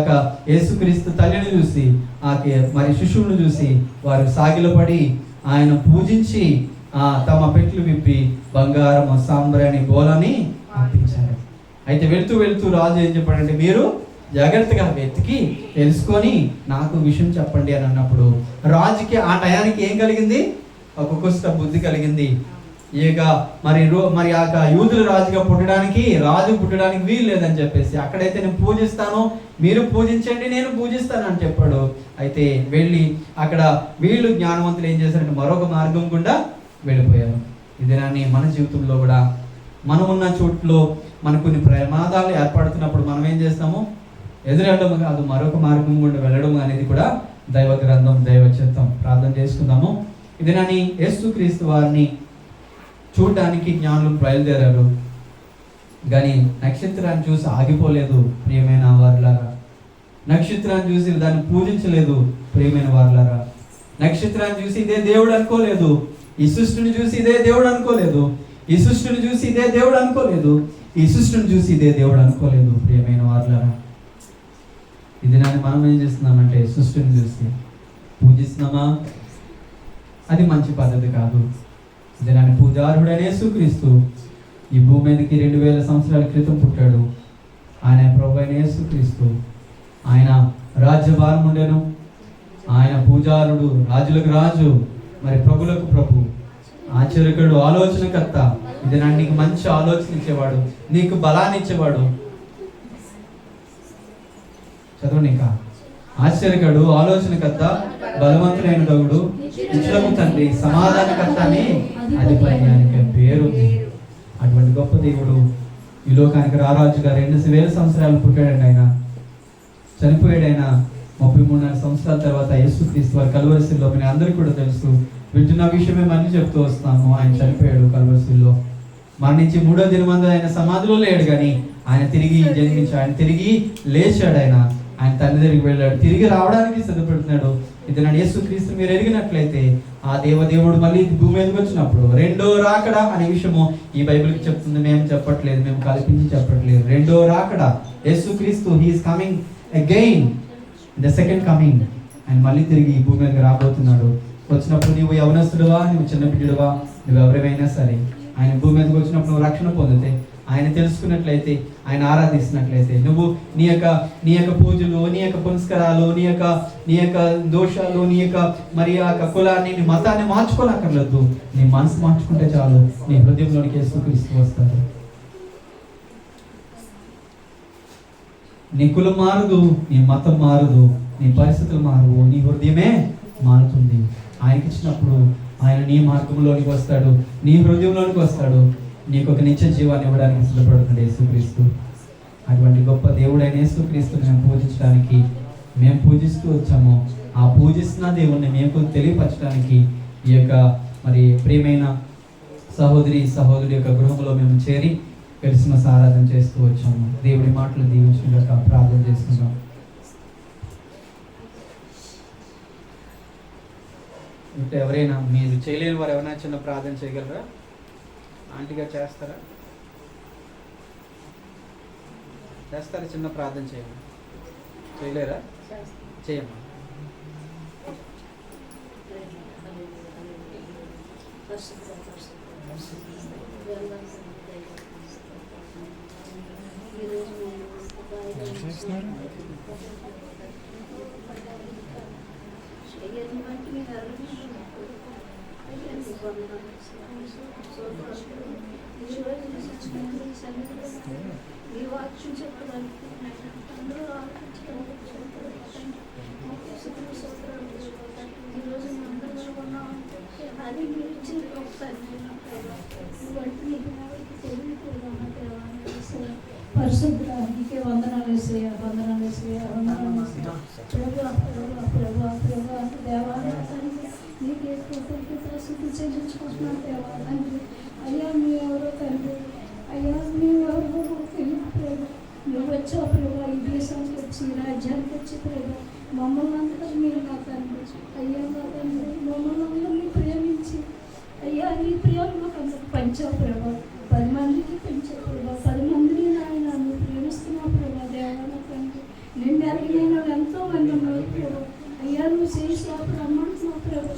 యేసుక్రీస్తు తల్లిని చూసి మరి శిశువును చూసి వారు సాగిలపడి ఆయన పూజించి తమ పెట్లు విప్పి బంగారం, సాంబ్రాణి, గోళని అర్పించారు. అయితే వెళ్తూ రాజు ఏం చెప్పాడంటే, మీరు జాగ్రత్తగా వెతికి తెలుసుకొని నాకు విషయం చెప్పండి అని అన్నప్పుడు రాజుకి ఆ టయానికి ఏం కలిగింది? ఒక కుష్ట బుద్ధి కలిగింది. ఇక మరి ఆ యూదుల రాజుగా రాజు పుట్టడానికి వీలు లేదని చెప్పేసి, అక్కడైతే నేను పూజిస్తాను, మీరు పూజించండి, నేను పూజిస్తాను అని చెప్పాడు. అయితే వెళ్ళి అక్కడ వీళ్ళు జ్ఞానవంతులు ఏం చేశారంటే మరొక మార్గం గుండా వెళ్ళిపోయారు. ఇదేనాన్ని మన జీవితంలో కూడా మనం ఉన్న చోట్లో మనకు కొన్ని ప్రమాదాలు ఏర్పడుతున్నప్పుడు మనం ఏం చేస్తాము? ఎదురెళ్ళడం కాదు, మరొక మార్గం గుండా వెళ్ళడం అనేది కూడా దైవ గ్రంథం, దైవ చిత్తం. ప్రార్థన చేసుకుందాము. ఇదేనాన్ని యేసుక్రీస్తు వారిని చూడడానికి జ్ఞానులు బయలుదేరారు, కానీ నక్షత్రాన్ని చూసి ఆగిపోలేదు ప్రియమైన వారులారా. నక్షత్రాన్ని చూసి దాన్ని పూజించలేదు ప్రియమైన వారులారా. నక్షత్రాన్ని చూసి ఇదే దేవుడు అనుకోలేదు. ఈ సృష్టిని చూసి ఇదే దేవుడు అనుకోలేదు. ఈ సృష్టిని చూసి ఇదే దేవుడు అనుకోలేదు. ఈ సృష్టిని చూసి ఇదే దేవుడు అనుకోలేదు ప్రియమైన వారులారా. ఇది నాని మనం ఏం చేస్తున్నామంటే సృష్టిని చూసి పూజిస్తున్నామా? అది మంచి పద్ధతి కాదు. ఇది నాని పూజార్హుడైన యేసుక్రీస్తు ఈ భూమి మీదకి 2000 సంవత్సరాల క్రితం పుట్టాడు. ఆయన ప్రభు అయిన యేసుక్రీస్తు, ఆయన రాజ్యభారం ఉండేను. ఆయన పూజారుడు, రాజులకు రాజు, మరి ప్రభులకు ప్రభు, ఆశ్చర్యకరుడు, ఆలోచనకర్త. ఇది నా నీకు మంచి ఆలోచన ఇచ్చేవాడు, నీకు బలాన్ని ఇచ్చేవాడు. చదవనిక ఆశ్చర్యకరుడు, ఆలోచనకర్త, బలవంతుడైన దేవుడు, ఇచ్చులకు తండ్రి, సమాధానకర్త అని అధిపతి ఆయనకి పేరు. అటువంటి గొప్ప దేవుడు ఈ లోకానికి రారాజుగా 2000 సంవత్సరాలు పుట్టాడండి. ఆయన చనిపోయాడు. ఆయన 33 సంవత్సరాల తర్వాత యేసుక్రీస్తు వారి కల్వరిశిల్లో, మీ అందరికీ కూడా తెలుసు, వింటున్న విషయమే మళ్ళీ చెప్తూ వస్తాము. ఆయన చనిపోయాడు కల్వరిశిల్లో, మరణించి 3వ దినమందు ఆయన సమాధిలో లేడు, కానీ ఆయన తిరిగి జన్మించాడు, ఆయన తిరిగి లేచాడు. ఆయన తండ్రి దగ్గరికి వెళ్ళాడు, తిరిగి రావడానికి సిద్ధపెడుతున్నాడు. ఇది నా యేసుక్రీస్తు మీరు ఎరిగినట్లయితే ఆ దేవదేవుడు మళ్ళీ భూమి మీదకి వచ్చినప్పుడు రెండో రాకడా అనే విషయము ఈ బైబిల్కి చెప్తుంది. మేము చెప్పట్లేదు, మేము కల్పించి చెప్పట్లేదు. రెండో రాకడా యేసుక్రీస్తు, he is coming again, the second coming. ఆయన మళ్ళీ తిరిగి ఈ భూమి మీదకి రాబోతున్నాడు. వచ్చినప్పుడు నువ్వు యవనస్తుడువా, నువ్వు చిన్న బిడ్డడువా, నువ్వు ఎవరైనా సరే, ఆయన భూమి మీదకి వచ్చినప్పుడు నువ్వు రక్షణ పొందితే, ఆయన తెలుసుకున్నట్లయితే, ఆయన ఆరాధిస్తున్నట్లయితే, నువ్వు నీ యొక్క పూజలు, నీ యొక్క పునస్కారాలు, నీ యొక్క దోషాలు, నీ యొక్క మరి ఆ కులాన్ని, నీ మతాన్ని మార్చుకోనక్కర్లేదు. నీ మనసు మార్చుకుంటే చాలు, నీ హృదయంలోనికి యేసుక్రీస్తు వస్తాడు. నీ కులం మారదు, నీ మతం మారదు, నీ పరిస్థితులు మారవు, నీ హృదయమే మారుతుంది. ఆయనకి ఇచ్చినప్పుడు ఆయన నీ మార్గంలోనికి వస్తాడు, నీ హృదయంలోనికి వస్తాడు, నీకు ఒక నిత్య జీవాన్ని ఇవ్వడానికి సిద్ధపడుతున్నాడు యేసుక్రీస్తు. అటువంటి గొప్ప దేవుడైన యేసుక్రీస్తుని మేము పూజించడానికి, మేము పూజిస్తూ వచ్చాము. ఆ పూజిస్తున్న దేవుణ్ణి మేము తెలియపరచడానికి ఈ యొక్క మరి ప్రియమైన సహోదరి యొక్క గృహంలో మేము చేరి క్రిస్మస్ ఆరాధన చేస్తూ వచ్చాము. దేవుడి మాటలు దీవించినట్లుగా ప్రార్థన చేసుకుందాం. ఇంకా ఎవరైనా మీరు చేయలేని వారు ఎవరైనా చిన్న ప్రార్థన చేయగలరా? ఆంటీగా చేస్తారా? చిన్న ప్రార్థన చేయండి. చేయలేరా? చేయమ్మా. ఈ వాక్యం చెప్పడానికి అందరూ ఈరోజు అందరూ ఉన్నామంటే అది మీరు ఇచ్చిన ఒకసారి పరిశుద్ధానికి వందనాలు వేసేయ, వందనాలు వేసేయ, వందనాలు వేసేయ. ప్రభు దేవాలయానికి నీకే ప్రసిద్ధి చెల్లించుకుంటున్నాను దేవాలయానికి. అయ్యా ఎవరో తండ్రి, అయ్యా ఎవరో తెలియదు ప్రభు. నువ్వు వచ్చావు ప్రభు, ఈ దేశానికి వచ్చి, రాజ్యానికి వచ్చి ప్రభు మమ్మల్ని అందరూ మీరు నా తండ్రి. అయ్యా నా తండ్రి, మమ్మల్ని అందరినీ ప్రేమించి అయ్యా నీ ప్రేమ మాకు అందరికి పంచావు ప్రభు. 10 మందికి పెంచావు ప్రభు. 10 మందిని నాయన నువ్వు ప్రేమిస్తున్నావు ప్రభు. దేవాలయ తండ్రి, నిన్ను ఎరిగిన ఎంతో మంది ఉన్నారు ప్రభు. అయ్యా నువ్వు చేసావు రమ్మంటున్నావు ప్రభు.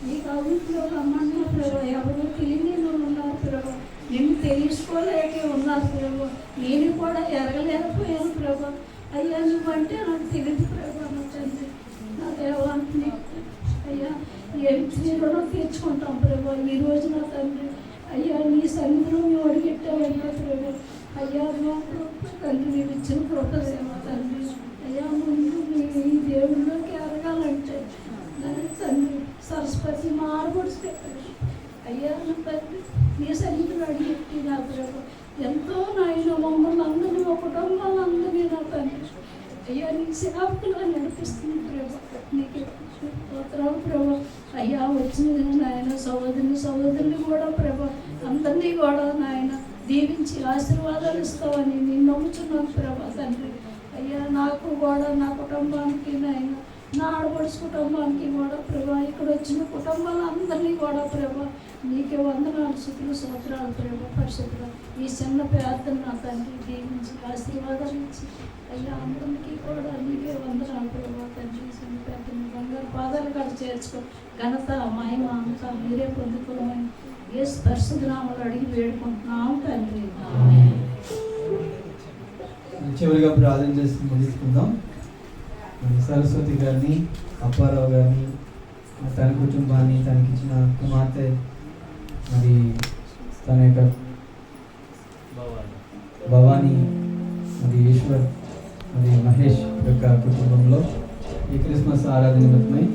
నీకు అవుట్లో రమ్మంటున్నావు ప్రభు. ఎవరు తెలియని వాళ్ళు ఉన్నారు ప్రభు. నిన్ను తెలుసుకోలేకే ఉన్నారు ప్రభు. నేను కూడా ఎరగలేకపోయాను ప్రభు. అయ్యా నువ్వంటే నాకు తెలియదు ప్రభా నా తండ్రి. నా దేవా అయ్యా ఏం రుణం తీర్చుకుంటాం ప్రభా ఈ రోజు నా తండ్రి. అయ్యా నీ సన్నిధిలో మేము అడిగెట్టామన్నా ప్రభా. అయ్యా మాకు తండ్రి మీరు ఇచ్చిన కృపదేవా తండ్రి. అయ్యా ముందు మీ ఈ దేవుళ్ళలోకి ఎరగాలంటే తండ్రి సరస్వతి మా ఆడపడుచు అయ్యా నా తండ్రి నీ సన్నిధిలో అడిగెట్టి నా ప్రభా. ఎంతో నాయన మమ్మల్ని అందరినీ ఒక కుటుంబాలందరినీ నా తండ్రి అయ్యా నీ సేవకులుగా నడిపిస్తుంది ప్రభా. నీకు స్తోత్రాలు ప్రభా. అయ్యా వచ్చిన నాయన సహోదరుని కూడా ప్రభా అందరినీ కూడా నాయన దీవించి ఆశీర్వాదాలు ఇస్తావని నేను నమ్ముచున్నాను ప్రభా తండ్రి. అయ్యా నాకు కూడా నా కుటుంబానికి నాయన నా ఆడపడుచు కుటుంబానికి కూడా ప్రభా ఇక్కడ వచ్చిన కుటుంబాలందరినీ కూడా ప్రభా నీకే వందనాలు స్తుతులు స్తోత్రాలు ప్రభా. పరిశుద్ధ ఈ చిన్న ప్రార్థన నా తండ్రి దీవించి ఆశీర్వాదాలు ఇచ్చి అయ్యా అందరికీ కూడా నీకే వందనాలు ప్రభా తండ్రి. చిన్న ప్రార్థన బంగారు పాదాలు కాడ చేర్చుకో ఘనత మహిమ అంతా మీరే పొందుకోమని యేసు పరిశుద్ధ నామములో అడిగి వేడుకుంటున్నాం తండ్రి. చివరిగా ప్రార్థన చేసి ముగించుకుందాం. సరస్వతి గారిని, అప్పారావు గారిని, తన కుటుంబాన్ని, తనకిచ్చిన కుమార్తె, మరి తన యొక్క భవానీ, మరి ఈశ్వర్, మరి మహేష్ యొక్క కుటుంబంలో ఈ క్రిస్మస్ ఆరాధన నిమిత్తమై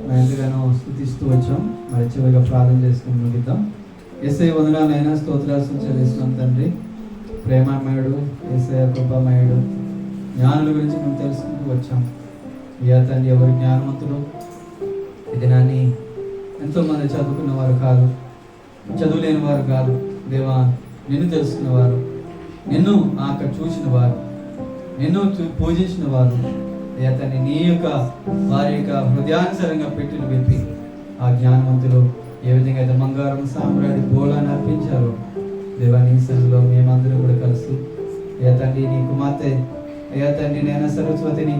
మేము ఎంతగానో స్తుతిస్తూ వచ్చాం. మరి చివరిగా ప్రార్థన చేసుకుని ముగిద్దాం. యేసయ్య వందనాలైనా స్తోత్రాలు చెల్లిస్తున్నాం తండ్రి. ప్రేమమయుడు, యేసయ్య కృపామయుడు, జ్ఞానుల గురించి మేము తెలుసుకుంటూ వచ్చాం. అయ్యా తండ్రి ఎవరు జ్ఞానవంతులు ఈ దినాన్ని ఎంతోమంది చదువుకున్నవారు కాదు, చదువులేని వారు కాదు దేవా, నిన్ను తెలుసుకున్నవారు, నిన్ను అక్కడ చూసిన వారు, నిన్ను పూజించిన వారు అయ్యా తండ్రి నీ యొక్క వారి యొక్క హృదయానుసరంగా పెట్టిన విప్పి ఆ జ్ఞానవంతులు ఏ విధంగా అయితే బంగారం సామ్రాడి బోళాన్ని అర్పించారో దేవా నీ సన్నిధిలో మేమందరం కూడా కలిసి అయ్యా తండ్రి నీ కుమార్తె అయ్యా తండ్రి నేను సరస్వతిని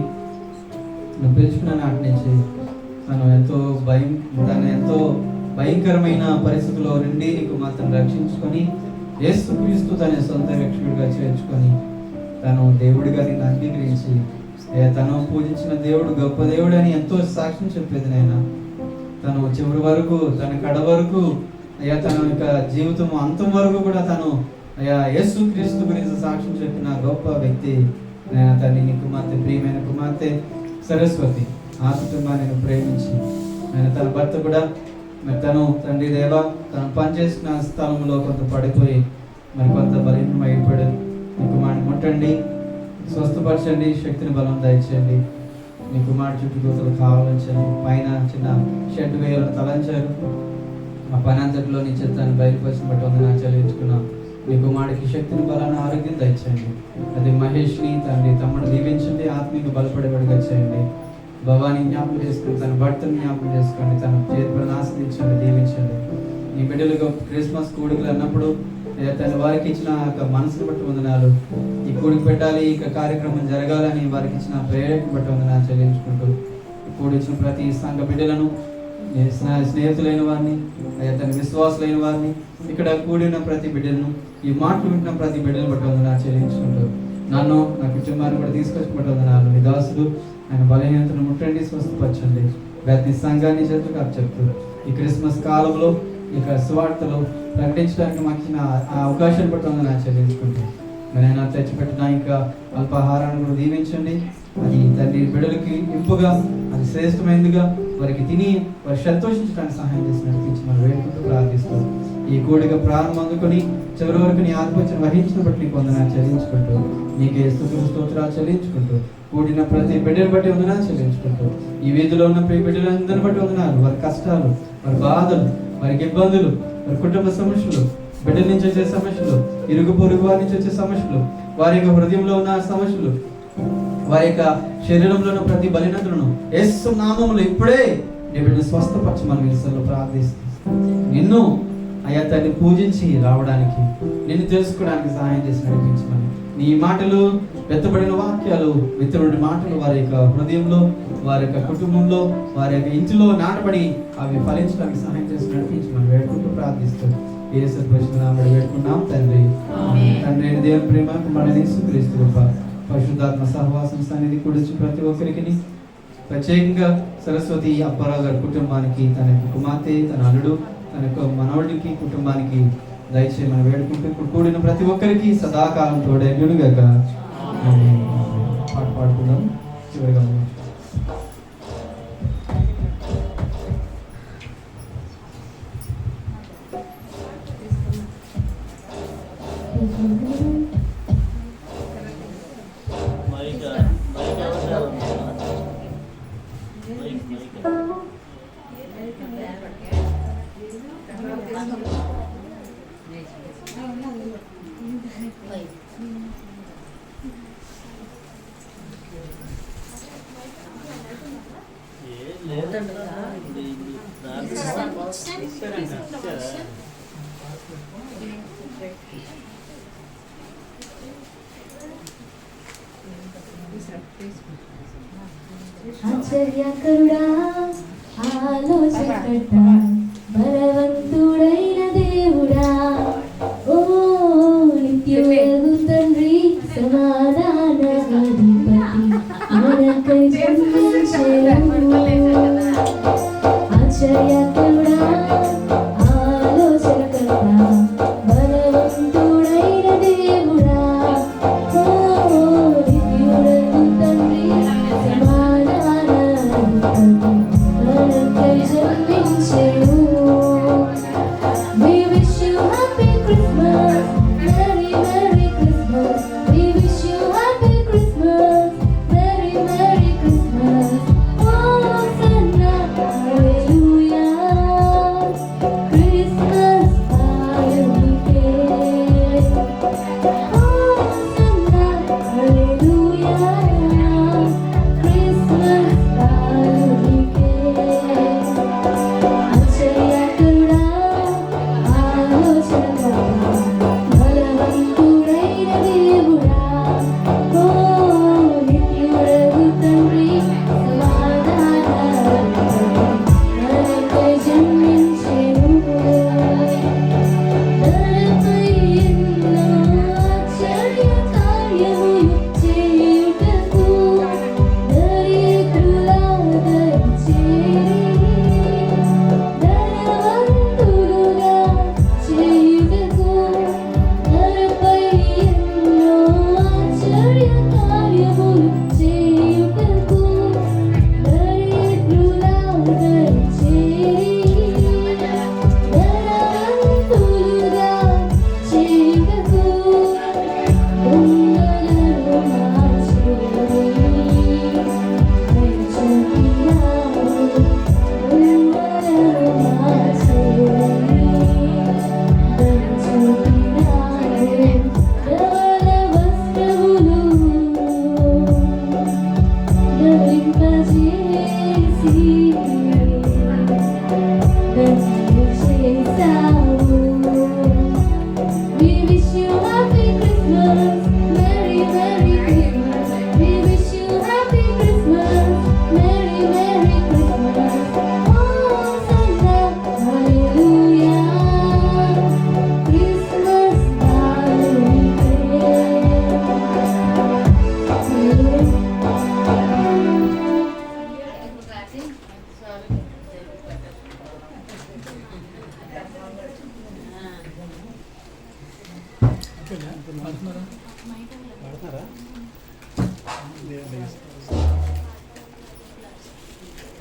నువ్వు పిలుచుకున్న నాటి నుంచి తను ఎంతో భయంకరమైన పరిస్థితుల్లో నుండి నీ కుమార్తెను రక్షించుకొని యేసుక్రీస్తు తన సొంత రక్షకుడిగా చేర్చుకొని తను దేవుడిగా నిన్ను అంగీకరించి తను పూజించిన దేవుడు గొప్ప దేవుడు అని ఎంతో సాక్ష్యం చెప్పేది నాయన. తను చివరి వరకు తన కడ వరకు అయ్యా తన యొక్క జీవితం అంతం వరకు కూడా తను అయ్యా యేసుక్రీస్తు గురించి సాక్ష్యం చెప్పిన గొప్ప వ్యక్తి తల్లి నీ కుమార్తె, ప్రియమైన కుమార్తె సరస్వతి. ఆ కుటుంబాన్ని ప్రేమించి ఆయన తన భర్త కూడా మరి తను తండ్రి దేవ తను పనిచేసిన స్థలంలో కొంత పడిపోయి మరి కొంత బలహీనం అయిపోయాడు. నీ కుమారుని ముట్టండి, స్వస్థపరచండి, శక్తిని బలం దయచేయండి. నీ కుమారుడు చుట్టూ దూతలు కావాలని పైన చిన్న షెడ్ వేయాలని తలంచారు. ఆ పని అంతటిలో నీ చిత్తాన్ని బయలుపరిచిన బట్టి వందనాలు చెల్లించుకున్నాం. నీ కుమారుడికి శక్తిని బలాన్ని ఆరోగ్యం దయచేయండి. అది మహేష్ని తండ్రి తమ్ముడు దీవించండి, ఆత్మీయ బలపడేవాడిగా చేయండి. భవాని జ్ఞాపకం చేసుకుని తన భర్తను జ్ఞాపకం చేసుకోండి, తన చేతులను ఆశ్రయించండి, దీవించండి. నీ బిడ్డలకు క్రిస్మస్ కూడికలు అన్నప్పుడు తన వారికి ఇచ్చిన మనసును బట్టి వందనాలు. ఈ కూడికి పెట్టాలి, ఈ కార్యక్రమం జరగాలని వారికి ఇచ్చిన ప్రేరేపణ బట్టి వందనాలు చెల్లించుకుంటూ కూడిచ్చిన ప్రతి సంఘ బిడ్డలను, స్నేహితులైన వారిని, తన విశ్వాసులైన వారిని, ఇక్కడ కూడిన ప్రతి బిడ్డలను, ఈ మాటలు వింటున్న ప్రతి బిడ్డలను బట్టి వందనాలు చెల్లించుకుంటూ నన్ను నా కుటుంబాన్ని కూడా తీసుకొచ్చి బట్టి వందనాలు. నీ దాసులు ఆయన బలహీనతను ముట్టండి, స్వస్థపరచండి. ప్రతి సంఘాన్ని చేతులకు అప్పచెప్తూ ఈ క్రిస్మస్ కాలంలో ఇక సువార్తలు ప్రకటించడానికి మాకు ఇచ్చిన ఆ అవకాశాన్ని బట్టి వందనాలు చెల్లించుకుంటాం. నేను తెచ్చిపెట్టిన ఇంకా అల్పాహారాన్ని కూడా దీవించండి. అది తండ్రి బిడ్డలకి ఇంపుగా, అది శ్రేష్టమైనదిగా వారికి తిని వారు సంతోషించడానికి సహాయం చేసి నడిపించి మనం వేడుకుంటూ ప్రార్థిస్తాం. ఈ కూడిక ప్రారంభం అందుకొని చివరి వరకు నీ ఆధిపత్యం వహించిన బట్టి నీకు వందనాలు చెల్లించుకుంటూ, నీకే స్తోత్రాలు చెల్లించుకుంటూ, కూడిన ప్రతి బిడ్డను బట్టి వందనాలు చెల్లించుకుంటూ, ఈ వీధిలో ఉన్న ప్రతి బిడ్డలందరిని బట్టి వందనాలు. వారి కష్టాలు, వారి బాధలు, వారికి ఇబ్బందులు, వారి కుటుంబ సమస్యలు, బిడ్డల నుంచి వచ్చే సమస్యలు, ఇరుగు పొరుగు వారి నుంచి వచ్చే సమస్యలు, వారి యొక్క హృదయంలో ఉన్న సమస్యలు, వారి యొక్క శరీరంలో ఉన్న ప్రతి బలహీనతలను యేసు నామములో ఇప్పుడే నీ బిడ్డను స్వస్థపరచమని విషయంలో ప్రార్థిస్తాను. నిన్ను అయ్యా తల్లి పూజించి రావడానికి, నిన్ను తెలుసుకోవడానికి సహాయం చేసి నడిపించమని, నీ మాటలు వెత్తబడిన వాక్యాలు, విత్తబడిన మాటలు వారి యొక్క హృదయంలో, వారి యొక్క కుటుంబంలో, వారి యొక్క ఇంటిలో నాటబడి అవి ఫలించడానికి సహాయం చేసి నడిపించమని వేడుకుంటూ ప్రార్థిస్తూ యేసు పరిశుద్ధ నామములో వేడుకున్నాం తండ్రి. తండ్రి దేవుని ప్రేమ, కుమారుని యేసుక్రీస్తు కృప, పరిశుద్ధాత్మ సహవాసం సన్నిధి కూర్చు ప్రతి ఒక్కరికి, ప్రత్యేకంగా సరస్వతి అప్పారావు గారి కుటుంబానికి, తన యొక్క కుమార్తె, తన అల్లుడు, తన యొక్క మనవడికి కుటుంబానికి దయచేయమని వేడుకుంటూ ఇప్పుడు కూడిన ప్రతి ఒక్కరికి సదాకాలం తోడేయుడుగాక. పాట పాడుకుందాం చివరిగా. ఆశ్చర్యకరుడా, ఆలోచనకర్త, బలవంతుడైన దేవుడా, ఓ నిత్యుడు తండ్రి, సమాధానాధిపతి, మనకై జన్మించెను. ఆశ్చర్యకరుడా, ఆలోచనకర్త, బలవంతుడైన దేవుడా, ఓ నిత్యుడు తండ్రి, మనకై జన్మించెను. We wish you happy Christmas, Merry Merry Christmas. We wish you happy Christmas, Merry Merry Christmas. Hosanna, Hallelujah. Christmas Hallelujah. Hosanna, Hallelujah. Christmas Hallelujah. ఆశ్చర్యకరుడా, ఆలోచనకర్త, బలవంతుడైన దేవుడా, ఓ నిత్యుడగు తండ్రి, సమాధానాధిపతి, మనకై జన్మించెను. ధరపై ఎన్నో ఆశ్చర్య కార్యములు చేయుటకు, దరిద్రుల దయచేరి, ధనవంతులుగా చేయుటకు, ధరపై ఎన్నో ఆశ్చర్య కార్యములు చేయుటకు, దరిద్రుల దయచేరి, ధనవంతులుగా చేయుటకు, దొంగలను We wish you happy Christmas, Merry Merry Christmas. We wish you happy Christmas, Merry Merry Christmas. Hosanna, Hallelujah. Christmas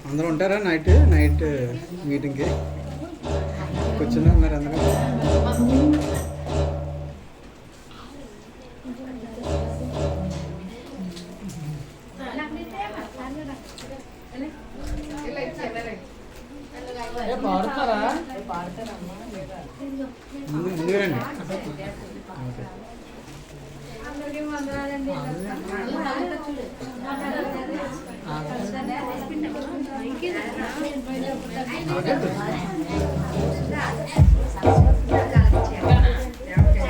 అందరూ ఉంటారా నైట్ మీటింగ్కి కూర్చుని ఉన్నారు అందరూ? ముందుకు రండి. ఓకే. అందరికీ వందనాలండి. ఆగండి.